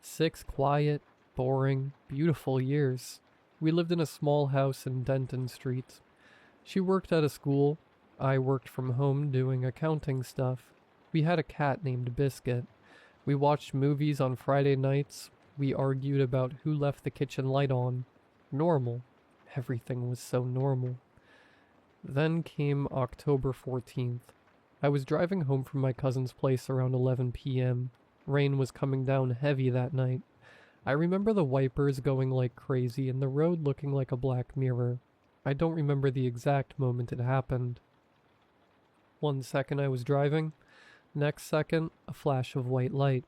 6 quiet, boring, beautiful years. We lived in a small house in Denton Street. She worked at a school. I worked from home doing accounting stuff. We had a cat named Biscuit. We watched movies on Friday nights. We argued about who left the kitchen light on. Normal. Everything was so normal. Then came October 14th. I was driving home from my cousin's place around 11 p.m. Rain was coming down heavy that night. I remember the wipers going like crazy and the road looking like a black mirror. I don't remember the exact moment it happened. 1 second I was driving. Next second, a flash of white light.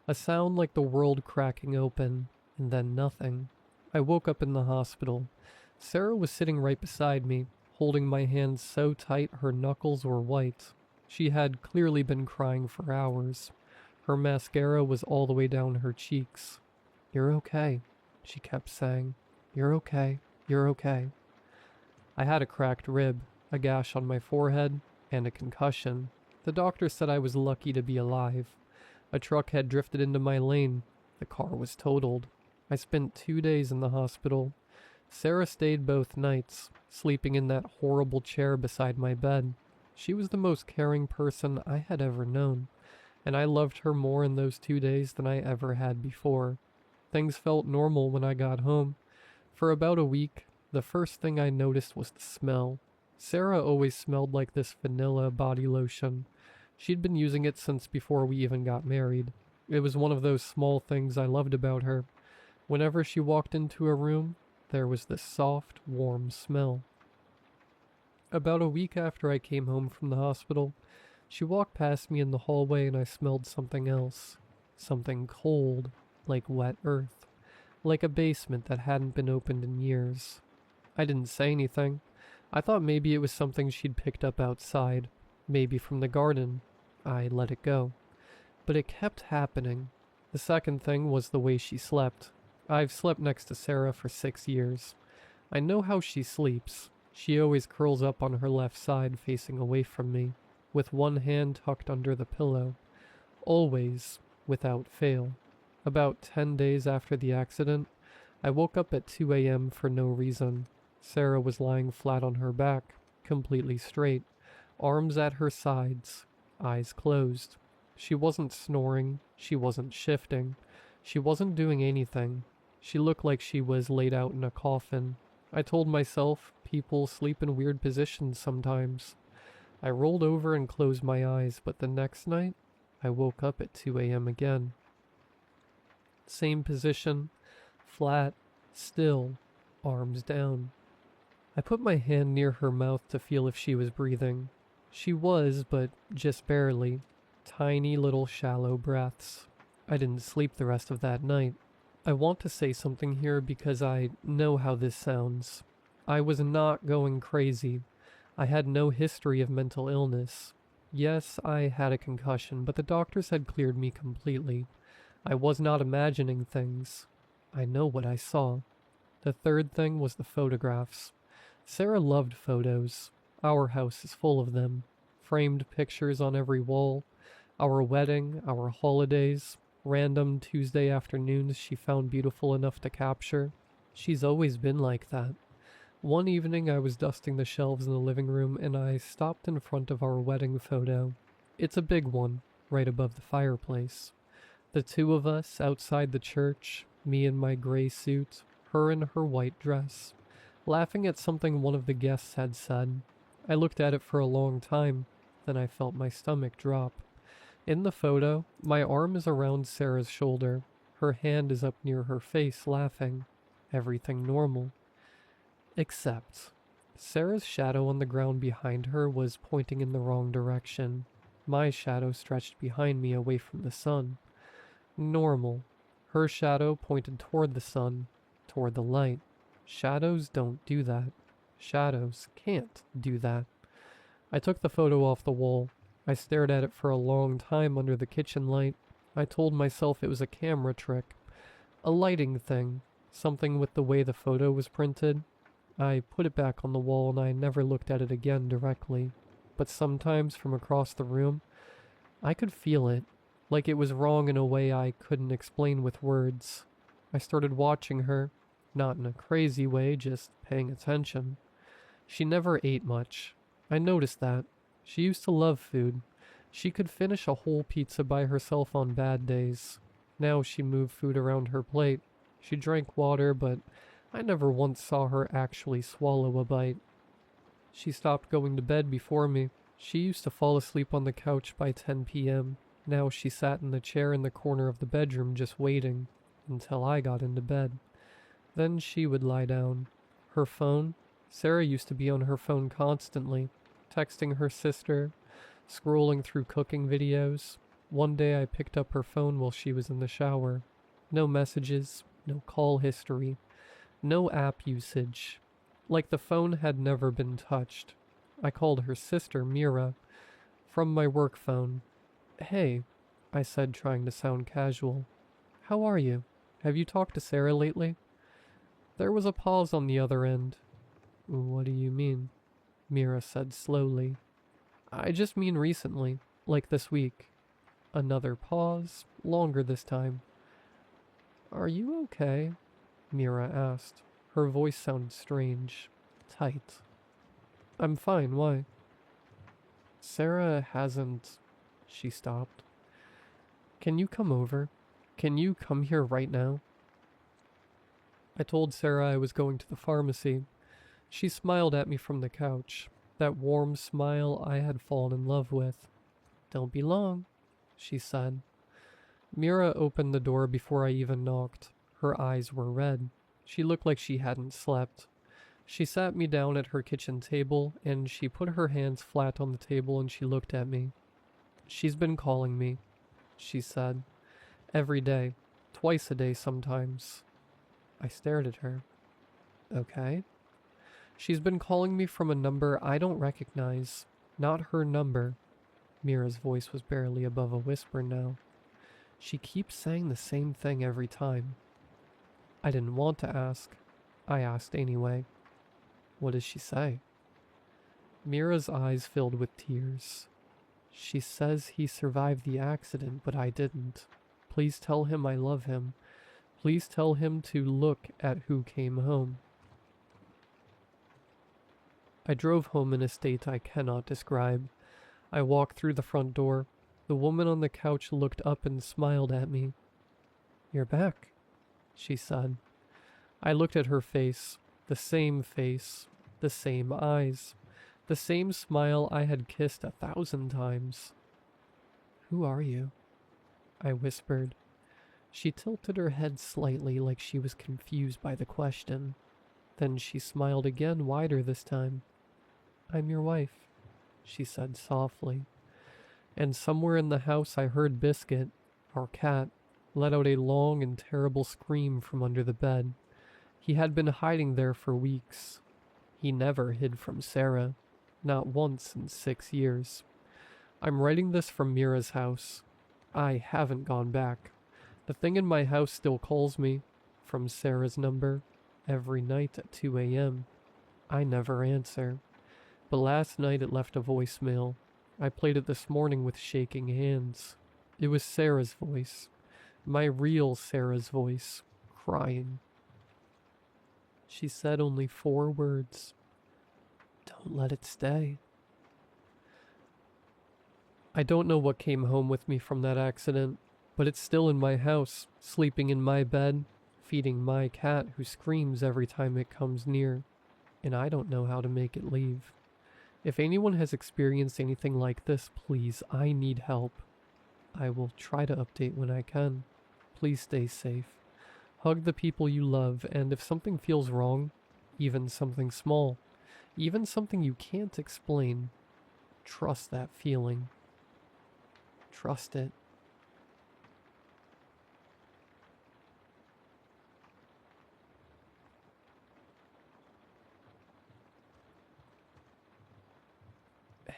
A sound like the world cracking open. And then nothing. I woke up in the hospital. Sarah was sitting right beside me, holding my hand so tight her knuckles were white. She had clearly been crying for hours. Her mascara was all the way down her cheeks. "You're okay," she kept saying. "You're okay. You're okay." I had a cracked rib, a gash on my forehead, and a concussion. The doctor said I was lucky to be alive. A truck had drifted into my lane. The car was totaled. I spent 2 days in the hospital. Sarah stayed both nights, sleeping in that horrible chair beside my bed. She was the most caring person I had ever known, and I loved her more in those 2 days than I ever had before. Things felt normal when I got home. For about a week, the first thing I noticed was the smell. Sarah always smelled like this vanilla body lotion. She'd been using it since before we even got married. It was one of those small things I loved about her. Whenever she walked into a room, there was this soft, warm smell. About a week after I came home from the hospital, she walked past me in the hallway and I smelled something else. Something cold, like wet earth, like a basement that hadn't been opened in years. I didn't say anything. I thought maybe it was something she'd picked up outside, maybe from the garden. I let it go. But it kept happening. The second thing was the way she slept. I've slept next to Sarah for 6 years. I know how she sleeps. She always curls up on her left side facing away from me, with one hand tucked under the pillow. Always, without fail. About 10 days after the accident, I woke up at 2 a.m. for no reason. Sarah was lying flat on her back, completely straight, arms at her sides, eyes closed. She wasn't snoring, she wasn't shifting, she wasn't doing anything. She looked like she was laid out in a coffin. I told myself people sleep in weird positions sometimes. I rolled over and closed my eyes, but the next night, I woke up at 2 a.m. again. Same position, flat, still, arms down. I put my hand near her mouth to feel if she was breathing. She was, but just barely. Tiny little shallow breaths. I didn't sleep the rest of that night. I want to say something here because I know how this sounds. I was not going crazy. I had no history of mental illness. Yes, I had a concussion, but the doctors had cleared me completely. I was not imagining things. I know what I saw. The third thing was the photographs. Sarah loved photos. Our house is full of them. Framed pictures on every wall. Our wedding, our holidays, random Tuesday afternoons she found beautiful enough to capture. She's always been like that. One evening I was dusting the shelves in the living room and I stopped in front of our wedding photo. It's a big one, right above the fireplace. The two of us outside the church, me in my gray suit, her in her white dress, laughing at something one of the guests had said. I looked at it for a long time, then I felt my stomach drop. In the photo, my arm is around Sarah's shoulder. Her hand is up near her face, laughing. Everything normal. Except, Sarah's shadow on the ground behind her was pointing in the wrong direction. My shadow stretched behind me away from the sun. Normal. Her shadow pointed toward the sun, toward the light. Shadows don't do that. Shadows can't do that. I took the photo off the wall. I stared at it for a long time under the kitchen light. I told myself it was a camera trick. A lighting thing. Something with the way the photo was printed. I put it back on the wall and I never looked at it again directly. But sometimes from across the room, I could feel it. Like it was wrong in a way I couldn't explain with words. I started watching her. Not in a crazy way, just paying attention. She never ate much. I noticed that. She used to love food. She could finish a whole pizza by herself on bad days. Now she moved food around her plate. She drank water, but I never once saw her actually swallow a bite. She stopped going to bed before me. She used to fall asleep on the couch by 10 p.m. Now she sat in the chair in the corner of the bedroom just waiting until I got into bed. Then she would lie down. Her phone? Sarah used to be on her phone constantly, texting her sister, scrolling through cooking videos. One day I picked up her phone while she was in the shower. No messages, no call history, no app usage. Like the phone had never been touched. I called her sister, Mira, from my work phone. "Hey," I said, trying to sound casual. "How are you? Have you talked to Sarah lately?" There was a pause on the other end. "What do you mean?" Mira said slowly. "I just mean recently, like this week." Another pause, longer this time. "Are you okay?" Mira asked. Her voice sounded strange, tight. "I'm fine, why?" "Sarah hasn't..." She stopped. "Can you come over? Can you come here right now?" I told Sarah I was going to the pharmacy. She smiled at me from the couch, that warm smile I had fallen in love with. "Don't be long," she said. Mira opened the door before I even knocked. Her eyes were red. She looked like she hadn't slept. She sat me down at her kitchen table, and she put her hands flat on the table and she looked at me. "She's been calling me," she said. Every day. Twice a day sometimes. I stared at her. Okay. She's been calling me from a number I don't recognize. Not her number. Mira's voice was barely above a whisper now. She keeps saying the same thing every time. I didn't want to ask. I asked anyway. What does she say? Mira's eyes filled with tears. She says he survived the accident, but I didn't. Please tell him I love him. Please tell him to look at who came home. I drove home in a state I cannot describe. I walked through the front door. The woman on the couch looked up and smiled at me. You're back, she said. I looked at her face, the same eyes, the same smile I had kissed 1,000 times. Who are you? I whispered. She tilted her head slightly like she was confused by the question. Then she smiled again, wider this time. I'm your wife, she said softly. And somewhere in the house I heard Biscuit, our cat, let out a long and terrible scream from under the bed. He had been hiding there for weeks. He never hid from Sarah, not once in 6 years. I'm writing this from Mira's house. I haven't gone back. The thing in my house still calls me, from Sarah's number, every night at 2 a.m. I never answer. But last night it left a voicemail. I played it this morning with shaking hands. It was Sarah's voice. My real Sarah's voice, crying. She said only 4 words. Don't let it stay. I don't know what came home with me from that accident, but it's still in my house, sleeping in my bed, feeding my cat who screams every time it comes near, and I don't know how to make it leave. If anyone has experienced anything like this, please, I need help. I will try to update when I can. Please stay safe. Hug the people you love, and if something feels wrong, even something small, even something you can't explain, trust that feeling. Trust it.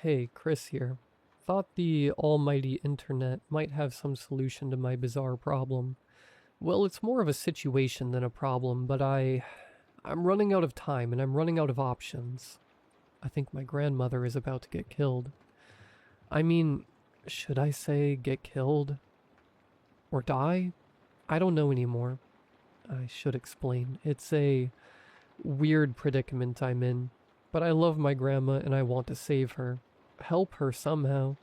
Hey, Chris here. Thought the almighty internet might have some solution to my bizarre problem. Well, it's more of a situation than a problem, but I'm running out of time and I'm running out of options. I think my grandmother is about to get killed. I mean, should I say get killed? Or die? I don't know anymore. I should explain. It's a weird predicament I'm in, but I love my grandma and I want to save her. Help her somehow.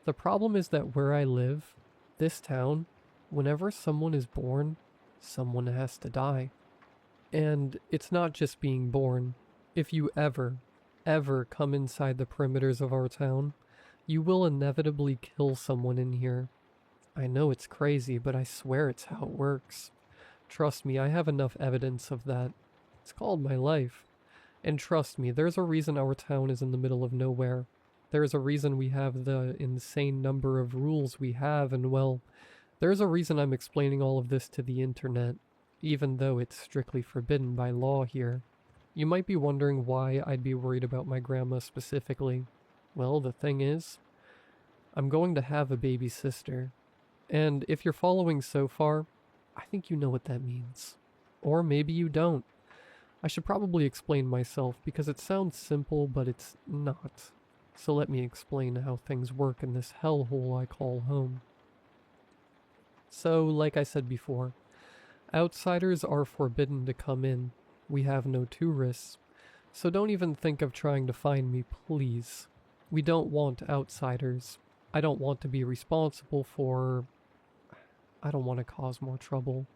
The problem is that where I live, this town, whenever someone is born, someone has to die. And it's not just being born. If you ever come inside the perimeters of our town, you will inevitably kill someone in here. I know it's crazy, but I swear it's how it works. Trust me, I have enough evidence of that. It's called my life. And trust me, there's a reason our town is in the middle of nowhere. There's a reason we have the insane number of rules we have, and well, there's a reason I'm explaining all of this to the internet, even though it's strictly forbidden by law here. You might be wondering why I'd be worried about my grandma specifically. Well, the thing is, I'm going to have a baby sister. And if you're following so far, I think you know what that means. Or maybe you don't. I should probably explain myself because it sounds simple, but it's not. So let me explain how things work in this hellhole I call home. So, like I said before, outsiders are forbidden to come in. We have no tourists. So don't even think of trying to find me, please. We don't want outsiders. I don't want to be responsible for... I don't want to cause more trouble.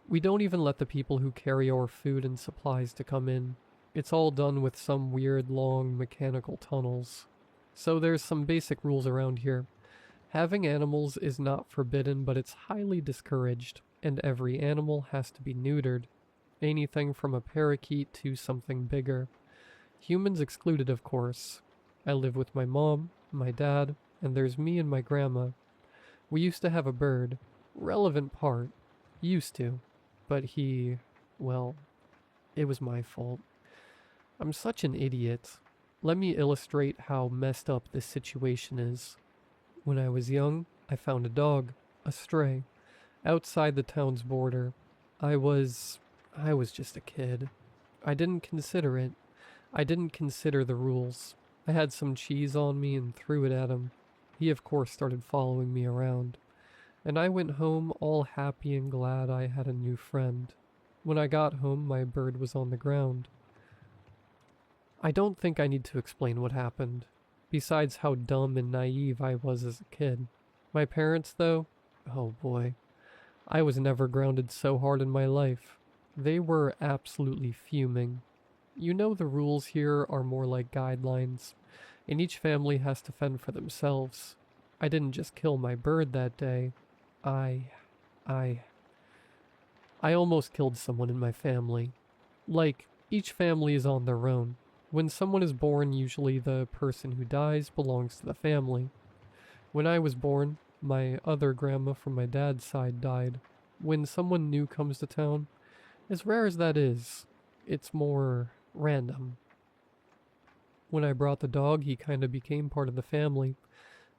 We don't even let the people who carry our food and supplies to come in. It's all done with some weird long mechanical tunnels. So there's some basic rules around here. Having animals is not forbidden, but it's highly discouraged, and every animal has to be neutered. Anything from a parakeet to something bigger. Humans excluded, of course. I live with my mom, my dad, and there's me and my grandma. We used to have a bird. relevant part. Used to. But well, it was my fault. I'm such an idiot. Let me illustrate how messed up this situation is. When I was young, I found a dog, a stray, outside the town's border. I was just a kid. I didn't consider it. I didn't consider the rules. I had some cheese on me and threw it at him. He of course started following me around. And I went home all happy and glad I had a new friend. When I got home, my bird was on the ground. I don't think I need to explain what happened, besides how dumb and naive I was as a kid. My parents, though, oh boy, I was never grounded so hard in my life. They were absolutely fuming. You know the rules here are more like guidelines, and each family has to fend for themselves. I didn't just kill my bird that day. I almost killed someone in my family. Like, each family is on their own. When someone is born, usually the person who dies belongs to the family. When I was born, my other grandma from my dad's side died. When someone new comes to town, as rare as that is, it's more random. When I brought the dog, he kind of became part of the family.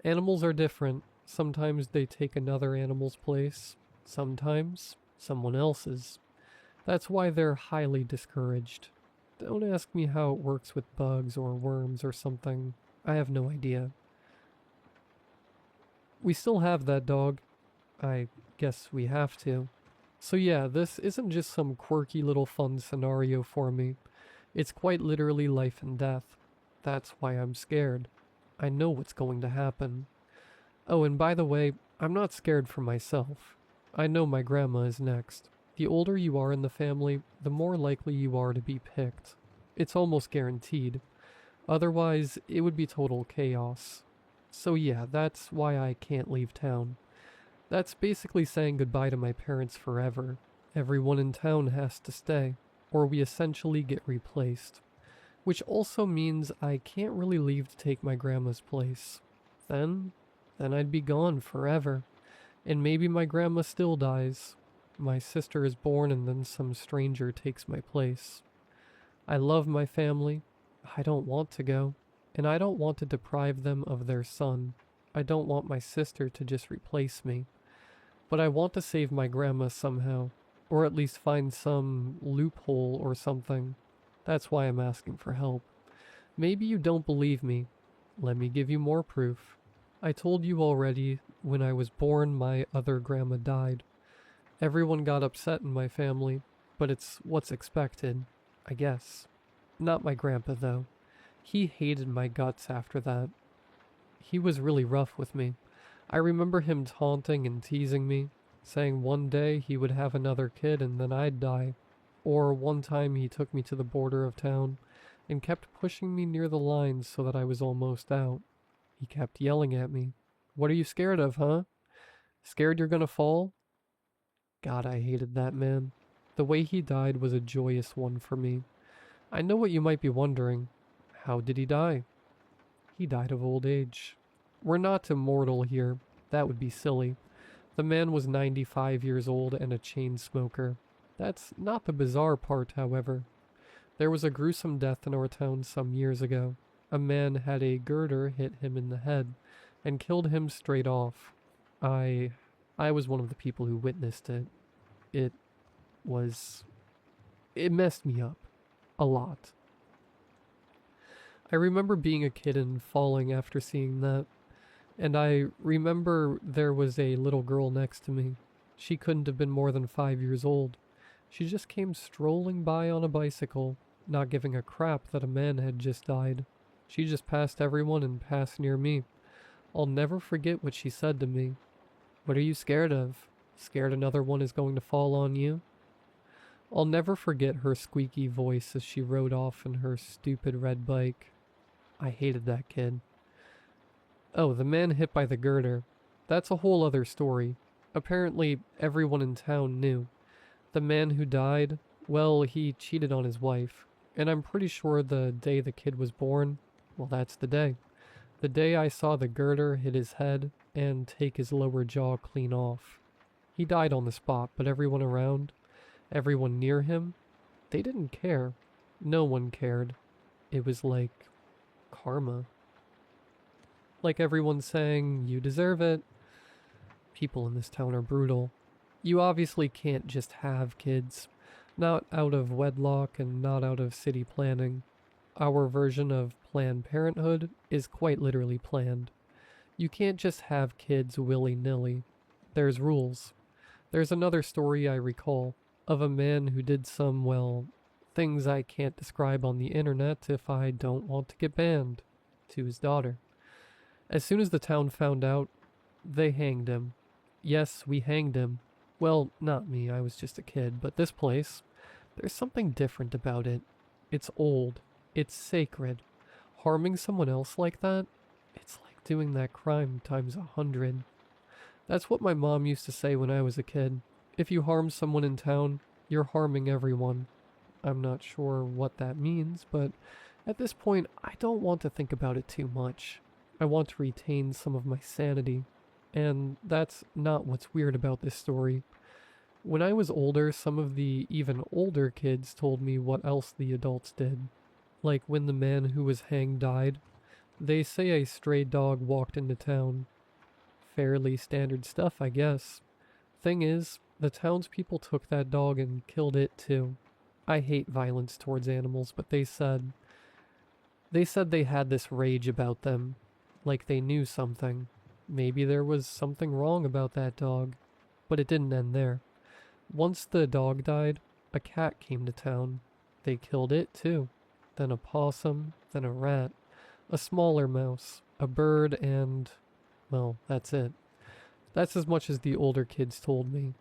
Animals are different. Sometimes they take another animal's place. Sometimes someone else's. That's why they're highly discouraged. Don't ask me how it works with bugs or worms or something. I have no idea. We still have that dog. I guess we have to. So yeah, this isn't just some quirky little fun scenario for me. It's quite literally life and death. That's why I'm scared. I know what's going to happen. Oh, and by the way, I'm not scared for myself. I know my grandma is next. The older you are in the family, the more likely you are to be picked. It's almost guaranteed. Otherwise, it would be total chaos. So yeah, that's why I can't leave town. That's basically saying goodbye to my parents forever. Everyone in town has to stay, or we essentially get replaced. Which also means I can't really leave to take my grandma's place. Then I'd be gone forever. And maybe my grandma still dies. My sister is born and then some stranger takes my place. I love my family. I don't want to go. And I don't want to deprive them of their son. I don't want my sister to just replace me. But I want to save my grandma somehow. Or at least find some loophole or something. That's why I'm asking for help. Maybe you don't believe me. Let me give you more proof. I told you already, when I was born, my other grandma died. Everyone got upset in my family, but it's what's expected, I guess. Not my grandpa, though. He hated my guts after that. He was really rough with me. I remember him taunting and teasing me, saying one day he would have another kid and then I'd die. Or one time he took me to the border of town and kept pushing me near the lines so that I was almost out. He kept yelling at me. What are you scared of, huh? Scared you're gonna fall? God, I hated that man. The way he died was a joyous one for me. I know what you might be wondering. How did he die? He died of old age. We're not immortal here. That would be silly. The man was 95 years old and a chain smoker. That's not the bizarre part, however. There was a gruesome death in our town some years ago. A man had a girder hit him in the head and killed him straight off. I was one of the people who witnessed it. It messed me up. A lot. I remember being a kid and falling after seeing that. And I remember there was a little girl next to me. She couldn't have been more than 5 years old. She just came strolling by on a bicycle, not giving a crap that a man had just died. She just passed everyone and passed near me. I'll never forget what she said to me. What are you scared of? Scared another one is going to fall on you? I'll never forget her squeaky voice as she rode off in her stupid red bike. I hated that kid. Oh, the man hit by the girder. That's a whole other story. Apparently, everyone in town knew. The man who died, well, he cheated on his wife. And I'm pretty sure the day the kid was born, well, that's the day. The day I saw the girder hit his head and take his lower jaw clean off. He died on the spot, but everyone around, everyone near him, they didn't care. No one cared. It was like karma. Like everyone saying, you deserve it. People in this town are brutal. You obviously can't just have kids. Not out of wedlock and not out of city planning. Our version of Planned Parenthood is quite literally planned. You can't just have kids willy-nilly. There's rules. There's another story I recall of a man who did some, well, things I can't describe on the internet if I don't want to get banned, to his daughter. As soon as the town found out, they hanged him. Yes, we hanged him. Well, not me, I was just a kid, but this place, there's something different about it. It's old. It's sacred. Harming someone else like that, it's like doing that crime times 100. That's what my mom used to say when I was a kid. If you harm someone in town, you're harming everyone. I'm not sure what that means, but at this point, I don't want to think about it too much. I want to retain some of my sanity. And that's not what's weird about this story. When I was older, some of the even older kids told me what else the adults did. Like when the man who was hanged died, they say a stray dog walked into town. Fairly standard stuff, I guess. Thing is, the townspeople took that dog and killed it too. I hate violence towards animals, but they said they had this rage about them, like they knew something. Maybe there was something wrong about that dog, but it didn't end there. Once the dog died, a cat came to town. They killed it too. Then a possum, then a rat, a smaller mouse, a bird, and, well, that's it. That's as much as the older kids told me.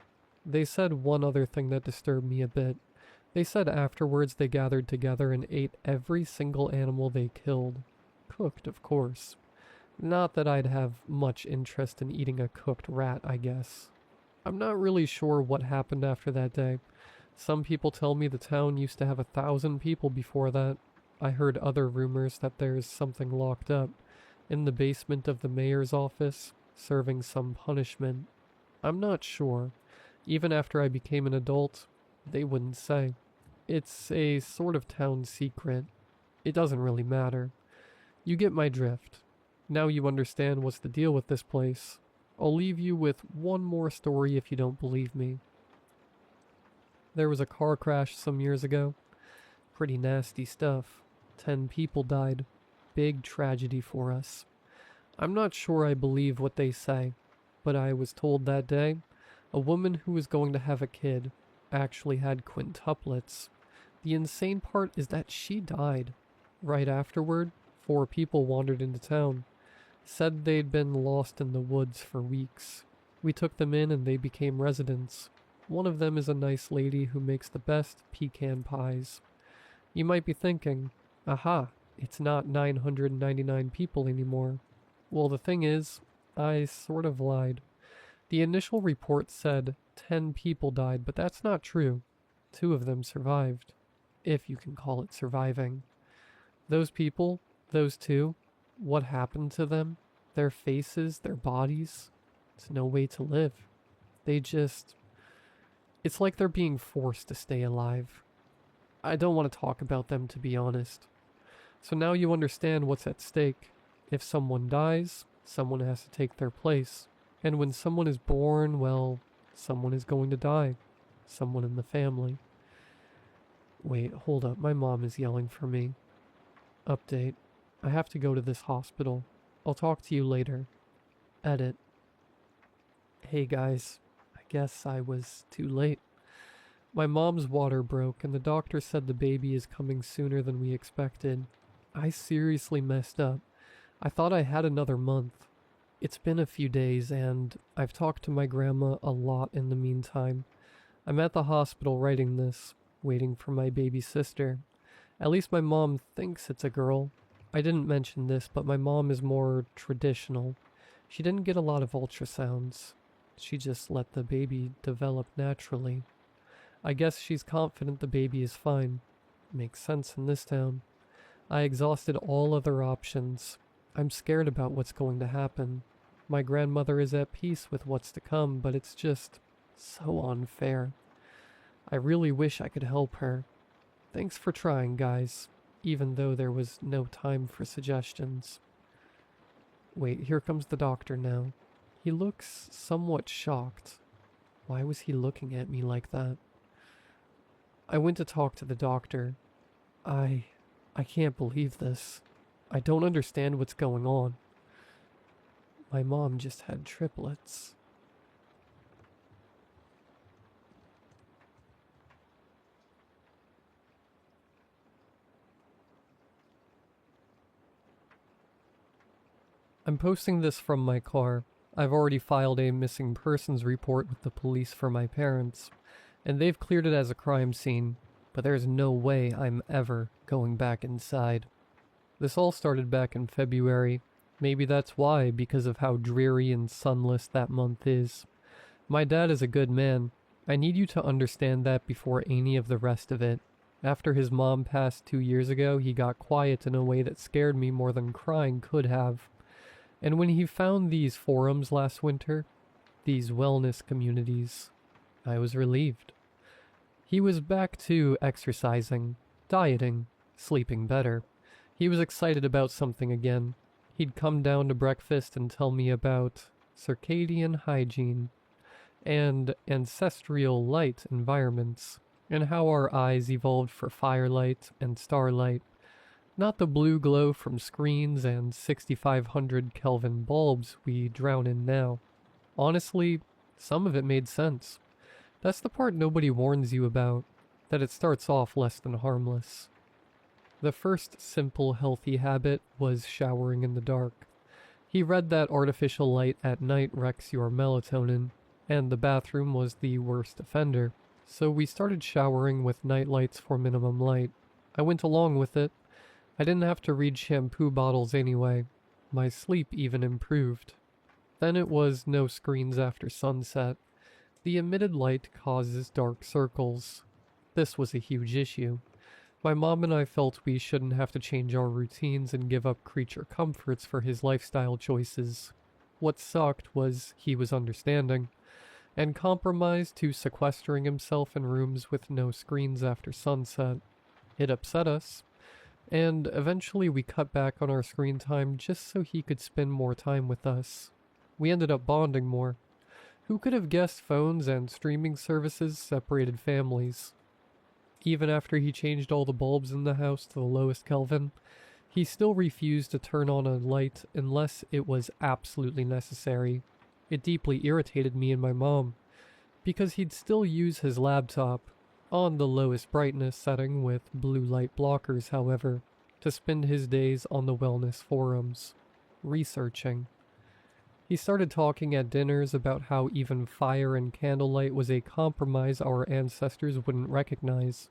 They said one other thing that disturbed me a bit. They said afterwards they gathered together and ate every single animal they killed. Cooked, of course. Not that I'd have much interest in eating a cooked rat, I guess. I'm not really sure what happened after that day. Some people tell me the town used to have 1,000 people before that. I heard other rumors that there's something locked up in the basement of the mayor's office, serving some punishment. I'm not sure. Even after I became an adult, they wouldn't say. It's a sort of town secret. It doesn't really matter. You get my drift. Now you understand what's the deal with this place. I'll leave you with one more story if you don't believe me. There was a car crash some years ago. Pretty nasty stuff. 10 people died. Big tragedy for us. I'm not sure I believe what they say, but I was told that day a woman who was going to have a kid actually had quintuplets. The insane part is that she died. Right afterward, 4 people wandered into town. Said they'd been lost in the woods for weeks. We took them in and they became residents. One of them is a nice lady who makes the best pecan pies. You might be thinking, aha, it's not 999 people anymore. Well, the thing is, I sort of lied. The initial report said 10 people died, but that's not true. 2 of them survived. If you can call it surviving. Those people, those 2, what happened to them? Their faces, their bodies? It's no way to live. It's like they're being forced to stay alive. I don't want to talk about them, to be honest. So now you understand what's at stake. If someone dies, someone has to take their place. And when someone is born, well, someone is going to die. Someone in the family. Wait, hold up. My mom is yelling for me. Update. I have to go to this hospital. I'll talk to you later. Edit. Hey guys. I guess I was too late. My mom's water broke and the doctor said the baby is coming sooner than we expected. I seriously messed up. I thought I had another month. It's been a few days and I've talked to my grandma a lot in the meantime. I'm at the hospital writing this, waiting for my baby sister. At least my mom thinks it's a girl. I didn't mention this, but my mom is more traditional. She didn't get a lot of ultrasounds. She just let the baby develop naturally. I guess she's confident the baby is fine. Makes sense in this town. I exhausted all other options. I'm scared about what's going to happen. My grandmother is at peace with what's to come, but it's just So unfair. I really wish I could help her. Thanks for trying, guys, even though there was no time for suggestions. Wait, here comes the doctor now. He looks somewhat shocked. Why was he looking at me like that? I went to talk to the doctor. I can't believe this. I don't understand what's going on. My mom just had triplets. I'm posting this from my car. I've already filed a missing persons report with the police for my parents, and they've cleared it as a crime scene, but there's no way I'm ever going back inside. This all started back in February. Maybe that's why, because of how dreary and sunless that month is. My dad is a good man. I need you to understand that before any of the rest of it. After his mom passed 2 years ago, he got quiet in a way that scared me more than crying could have. And when he found these forums last winter, these wellness communities, I was relieved. He was back to exercising, dieting, sleeping better. He was excited about something again. He'd come down to breakfast and tell me about circadian hygiene and ancestral light environments, and how our eyes evolved for firelight and starlight, not the blue glow from screens and 6500 Kelvin bulbs we drown in now. Honestly, some of it made sense. That's the part nobody warns you about, that it starts off less than harmless. The first simple healthy habit was showering in the dark. He read that artificial light at night wrecks your melatonin, and the bathroom was the worst offender. So we started showering with night lights for minimum light. I went along with it. I didn't have to read shampoo bottles anyway. My sleep even improved. Then it was no screens after sunset. The emitted light causes dark circles. This was a huge issue. My mom and I felt we shouldn't have to change our routines and give up creature comforts for his lifestyle choices. What sucked was he was understanding, and compromised to sequestering himself in rooms with no screens after sunset. It upset us, and eventually we cut back on our screen time just so he could spend more time with us. We ended up bonding more. Who could have guessed phones and streaming services separated families? Even after he changed all the bulbs in the house to the lowest Kelvin, he still refused to turn on a light unless it was absolutely necessary. It deeply irritated me and my mom, because he'd still use his laptop, on the lowest brightness setting with blue light blockers however, to spend his days on the wellness forums, researching. He started talking at dinners about how even fire and candlelight was a compromise our ancestors wouldn't recognize.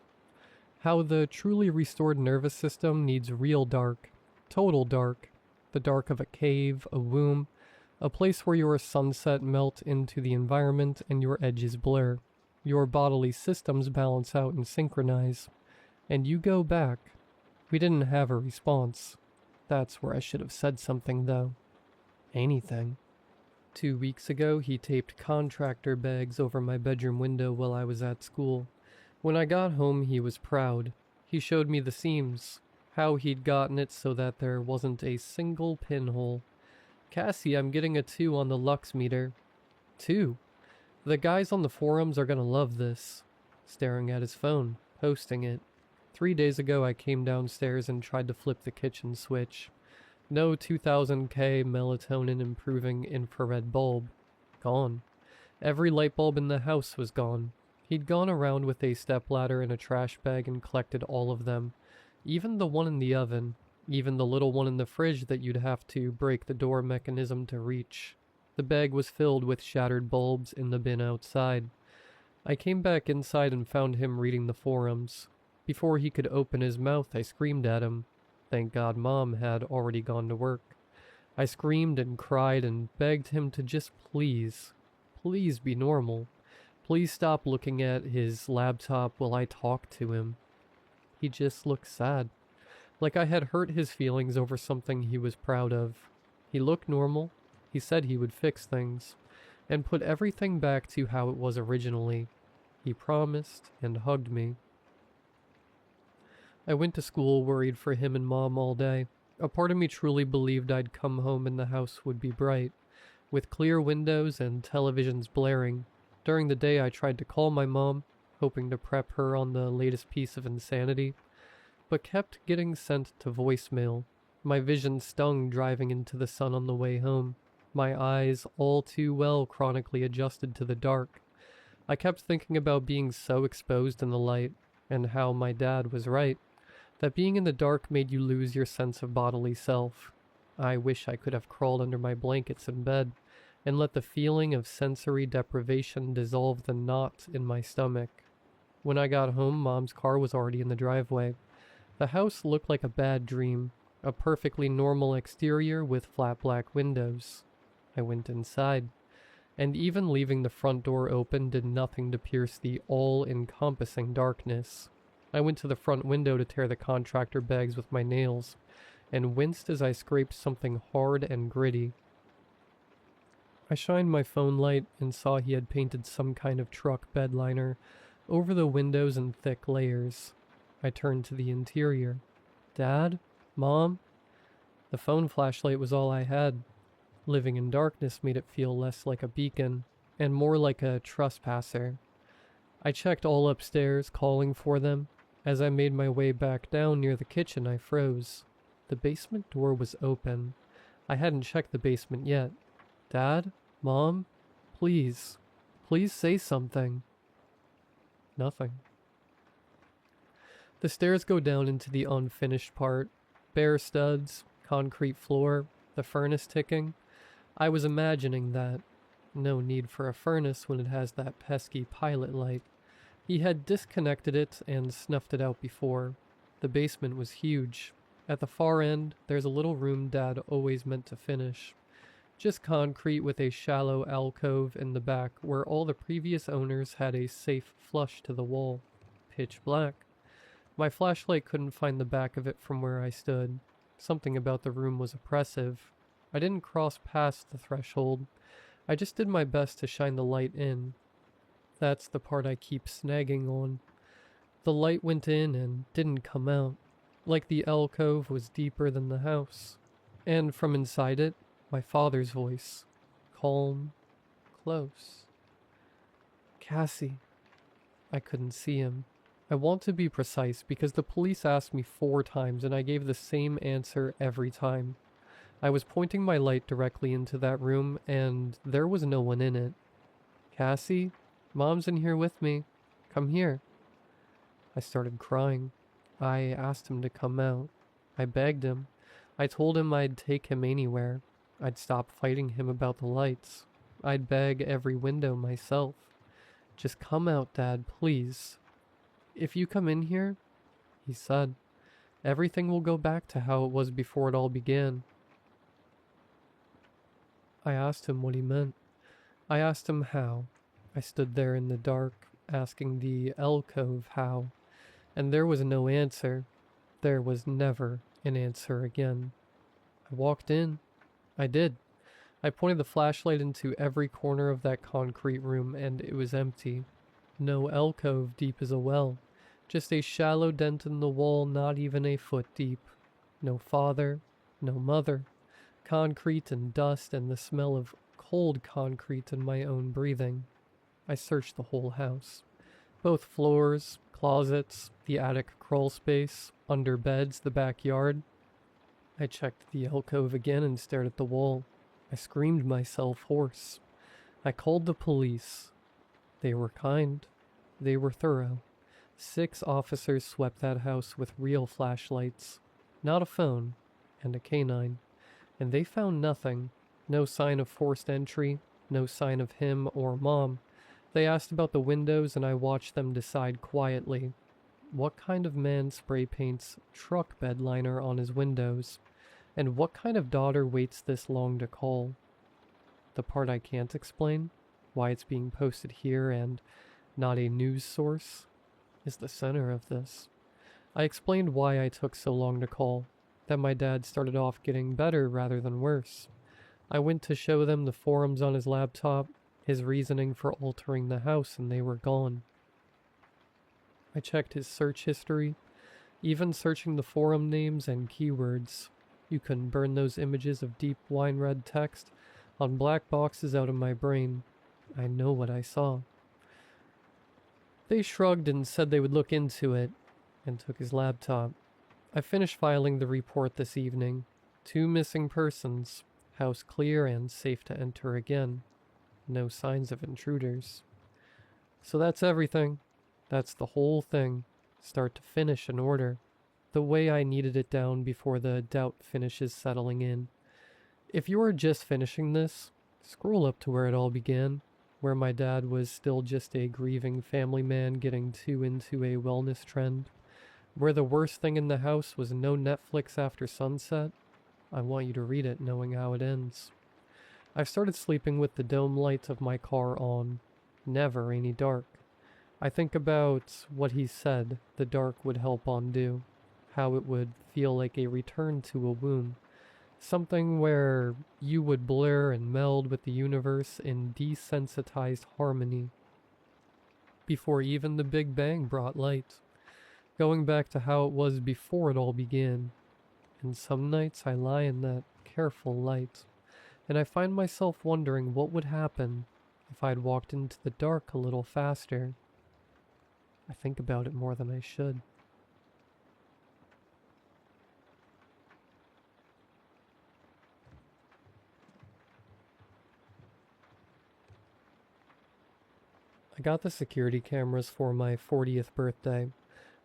How the truly restored nervous system needs real dark, total dark, the dark of a cave, a womb, a place where your sunset melt into the environment and your edges blur. Your bodily systems balance out and synchronize. And you go back. We didn't have a response. That's where I should have said something though. Anything. 2 weeks ago, he taped contractor bags over my bedroom window while I was at school. When I got home, he was proud. He showed me the seams, how he'd gotten it so that there wasn't a single pinhole. Cassie, I'm getting a 2 on the Lux meter. 2? The guys on the forums are gonna love this. Staring at his phone, posting it. 3 days ago, I came downstairs and tried to flip the kitchen switch. No 2000K melatonin improving infrared bulb. Gone. Every light bulb in the house was gone. He'd gone around with a stepladder and a trash bag and collected all of them. Even the one in the oven. Even the little one in the fridge that you'd have to break the door mechanism to reach. The bag was filled with shattered bulbs in the bin outside. I came back inside and found him reading the forums. Before he could open his mouth, I screamed at him. Thank God Mom had already gone to work. I screamed and cried and begged him to just please be normal. Please stop looking at his laptop while I talk to him. He just looked sad, like I had hurt his feelings over something he was proud of. He looked normal. He said he would fix things. and put everything back to how it was originally. He promised and hugged me. I went to school worried for him and Mom all day. A part of me truly believed I'd come home and the house would be bright, with clear windows and televisions blaring. During the day I tried to call my mom, hoping to prep her on the latest piece of insanity, but kept getting sent to voicemail. My vision stung driving into the sun on the way home, my eyes all too well chronically adjusted to the dark. I kept thinking about being so exposed in the light, and how my dad was right, that being in the dark made you lose your sense of bodily self. I wish I could have crawled under my blankets in bed, and let the feeling of sensory deprivation dissolve the knot in my stomach. When I got home, Mom's car was already in the driveway. The house looked like a bad dream, a perfectly normal exterior with flat black windows. I went inside, and even leaving the front door open did nothing to pierce the all-encompassing darkness. I went to the front window to tear the contractor bags with my nails, and winced as I scraped something hard and gritty. I shined my phone light and saw he had painted some kind of truck bed liner over the windows in thick layers. I turned to the interior. Dad? Mom? The phone flashlight was all I had. Living in darkness made it feel less like a beacon, and more like a trespasser. I checked all upstairs, calling for them. As I made my way back down near the kitchen, I froze. The basement door was open. I hadn't checked the basement yet. Dad? Mom? Please. Please say something. Nothing. The stairs go down into the unfinished part. Bare studs, concrete floor, the furnace ticking. I was imagining that. No need for a furnace when it has that pesky pilot light. He had disconnected it and snuffed it out before. The basement was huge. At the far end, there's a little room Dad always meant to finish. Just concrete with a shallow alcove in the back where all the previous owners had a safe flush to the wall. Pitch black. My flashlight couldn't find the back of it from where I stood. Something about the room was oppressive. I didn't cross past the threshold. I just did my best to shine the light in. That's the part I keep snagging on. The light went in and didn't come out, like the alcove was deeper than the house. And from inside it, my father's voice, calm, close. Cassie. I couldn't see him. I want to be precise because the police asked me 4 times and I gave the same answer every time. I was pointing my light directly into that room and there was no one in it. Cassie, Mom's in here with me. Come here. I started crying. I asked him to come out. I begged him. I told him I'd take him anywhere. I'd stop fighting him about the lights. I'd beg every window myself. Just come out, Dad, please. If you come in here, he said, everything will go back to how it was before it all began. I asked him what he meant. I asked him how. I stood there in the dark, asking the alcove how, and there was no answer. There was never an answer again. I walked in. I did. I pointed the flashlight into every corner of that concrete room, and it was empty. No alcove deep as a well. Just a shallow dent in the wall not even a foot deep. No father, no mother. Concrete and dust and the smell of cold concrete in my own breathing. I searched the whole house. Both floors, closets, the attic crawl space, under beds, the backyard. I checked the alcove again and stared at the wall. I screamed myself hoarse. I called the police. They were kind. They were thorough. 6 officers swept that house with real flashlights, not a phone, and a canine. And they found nothing. No sign of forced entry, no sign of him or Mom. They asked about the windows and I watched them decide quietly. What kind of man spray paints truck bed liner on his windows? And what kind of daughter waits this long to call? The part I can't explain, why it's being posted here and not a news source, is the center of this. I explained why I took so long to call, that my dad started off getting better rather than worse. I went to show them the forums on his laptop, his reasoning for altering the house, and they were gone. I checked his search history, even searching the forum names and keywords. You couldn't burn those images of deep wine red text on black boxes out of my brain. I know what I saw. They shrugged and said they would look into it, and took his laptop. I finished filing the report this evening. 2 missing persons, house clear and safe to enter again. No signs of intruders. So that's everything. That's the whole thing, start to finish in order, the way I needed it down before the doubt finishes settling in. If you are just finishing this, scroll up to where it all began, where my dad was still just a grieving family man getting too into a wellness trend, where the worst thing in the house was no Netflix after sunset. I want you to read it knowing how it ends. I've started sleeping with the dome light of my car on, never any dark. I think about what he said the dark would help undo, how it would feel like a return to a womb, something where you would blur and meld with the universe in desensitized harmony, before even the Big Bang brought light, going back to how it was before it all began. And some nights I lie in that careful light, and I find myself wondering what would happen if I'd walked into the dark a little faster. I think about it more than I should. I got the security cameras for my 40th birthday.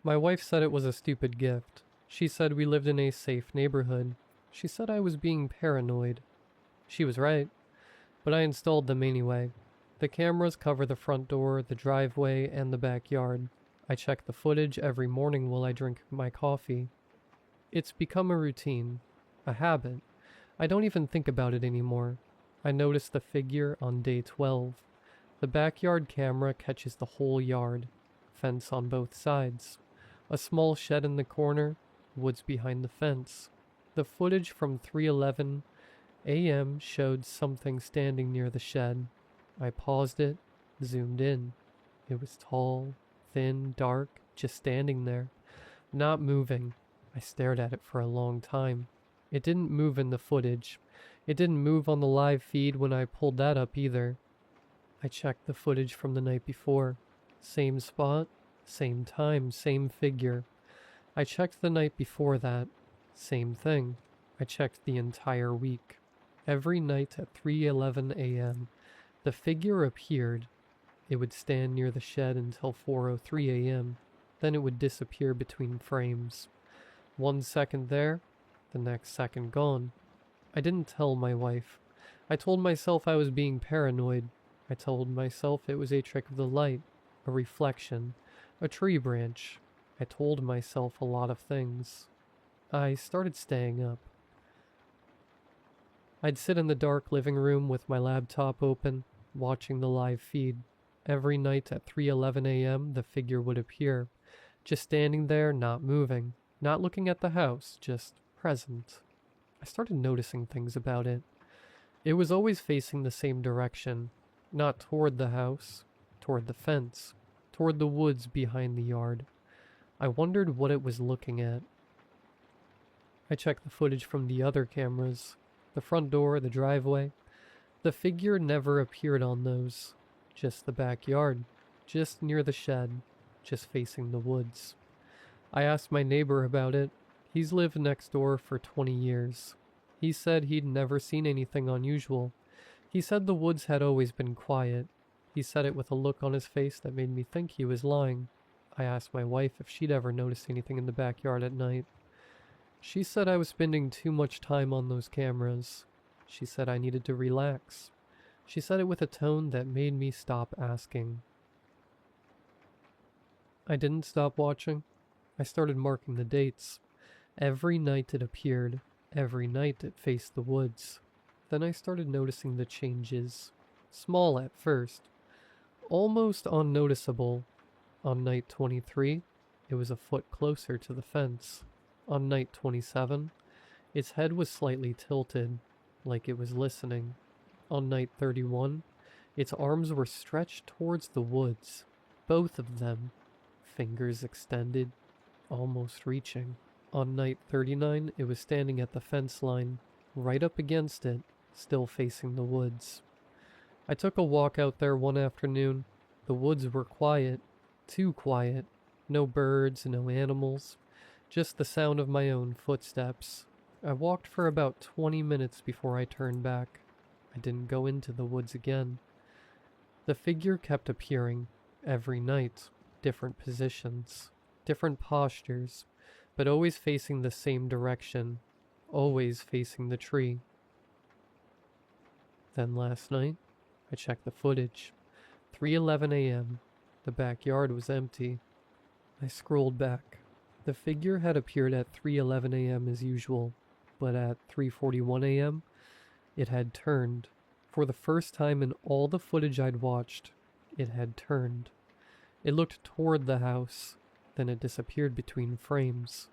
My wife said it was a stupid gift. She said we lived in a safe neighborhood. She said I was being paranoid. She was right, but I installed them anyway. The cameras cover the front door, the driveway, and the backyard. I check the footage every morning while I drink my coffee. It's become a routine, a habit. I don't even think about it anymore. I notice the figure on day 12. The backyard camera catches the whole yard, fence on both sides, a small shed in the corner, woods behind the fence. The footage from 3:11 a.m. showed something standing near the shed. I paused it, zoomed in. It was tall, thin, dark, just standing there, not moving. I stared at it for a long time. It didn't move in the footage. It didn't move on the live feed when I pulled that up either. I checked the footage from the night before. Same spot, same time, same figure. I checked the night before that. Same thing. I checked the entire week. Every night at 3:11 a.m., the figure appeared. It would stand near the shed until 4:03 a.m. Then it would disappear between frames. 1 second there, the next second gone. I didn't tell my wife. I told myself I was being paranoid. I told myself it was a trick of the light, a reflection, a tree branch. I told myself a lot of things. I started staying up. I'd sit in the dark living room with my laptop open, watching the live feed. Every night at 3:11 a.m., the figure would appear, just standing there, not moving, not looking at the house, just present. I started noticing things about it. It was always facing the same direction, not toward the house, toward the fence, toward the woods behind the yard. I wondered what it was looking at. I checked the footage from the other cameras, the front door, the driveway. The figure never appeared on those. Just the backyard, just near the shed, just facing the woods. I asked my neighbor about it. He's lived next door for 20 years. He said he'd never seen anything unusual. He said the woods had always been quiet. He said it with a look on his face that made me think he was lying. I asked my wife if she'd ever noticed anything in the backyard at night. She said I was spending too much time on those cameras. She said I needed to relax. She said it with a tone that made me stop asking. I didn't stop watching. I started marking the dates. Every night it appeared. Every night it faced the woods. Then I started noticing the changes. Small at first. Almost unnoticeable. On night 23, it was a foot closer to the fence. On night 27, its head was slightly tilted, like it was listening. On night 31, Its arms were stretched towards the woods, both of them, fingers extended, almost reaching. On night 39, it was standing at the fence line, right up against it, still facing the woods. I took a walk out there one afternoon. The woods were quiet, too quiet. No birds, no animals, just the sound of my own footsteps. I walked for about 20 minutes before I turned back. I didn't go into the woods again. The figure kept appearing, every night, different positions, different postures, but always facing the same direction, always facing the tree. Then last night, I checked the footage. 3:11 a.m. The backyard was empty. I scrolled back. The figure had appeared at 3:11 a.m. as usual, but at 3:41 a.m., it had turned. For the first time in all the footage I'd watched, it had turned. It looked toward the house, then it disappeared between frames.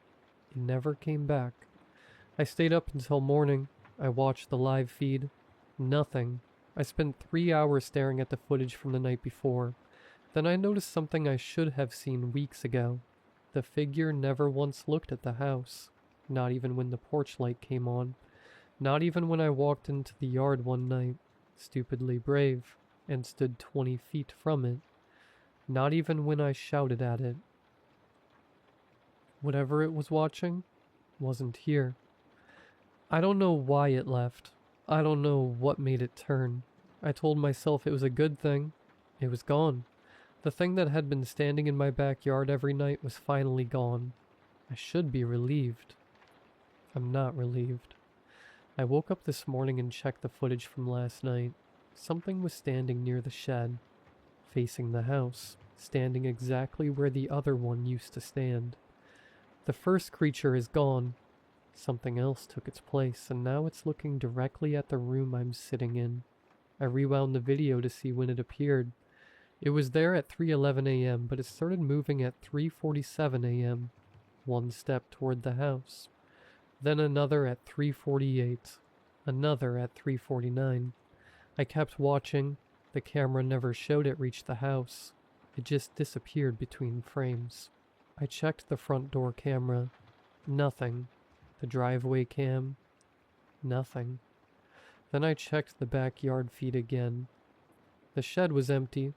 It never came back. I stayed up until morning. I watched the live feed. Nothing. I spent 3 hours staring at the footage from the night before. Then I noticed something I should have seen weeks ago. The figure never once looked at the house, not even when the porch light came on, not even when I walked into the yard one night, stupidly brave, and stood 20 feet from it, not even when I shouted at it. Whatever it was watching wasn't here. I don't know why it left. I don't know what made it turn. I told myself it was a good thing. It was gone. The thing that had been standing in my backyard every night was finally gone. I should be relieved. I'm not relieved. I woke up this morning and checked the footage from last night. Something was standing near the shed, facing the house, standing exactly where the other one used to stand. The first creature is gone. Something else took its place, and now it's looking directly at the room I'm sitting in. I rewound the video to see when it appeared. It was there at 3:11 a.m., but it started moving at 3:47 a.m., one step toward the house. Then another at 3:48, another at 3:49. I kept watching. The camera never showed it reach the house. It just disappeared between frames. I checked the front door camera. Nothing. The driveway cam. Nothing. Then I checked the backyard feed again. The shed was empty.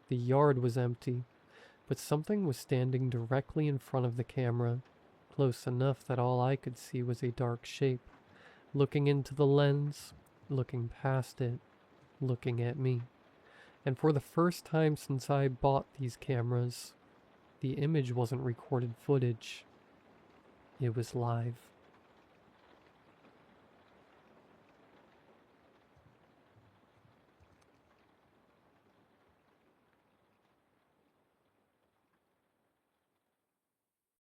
The yard was empty. But something was standing directly in front of the camera, close enough that all I could see was a dark shape, looking into the lens, looking past it, looking at me. And for the first time since I bought these cameras, the image wasn't recorded footage. It was live.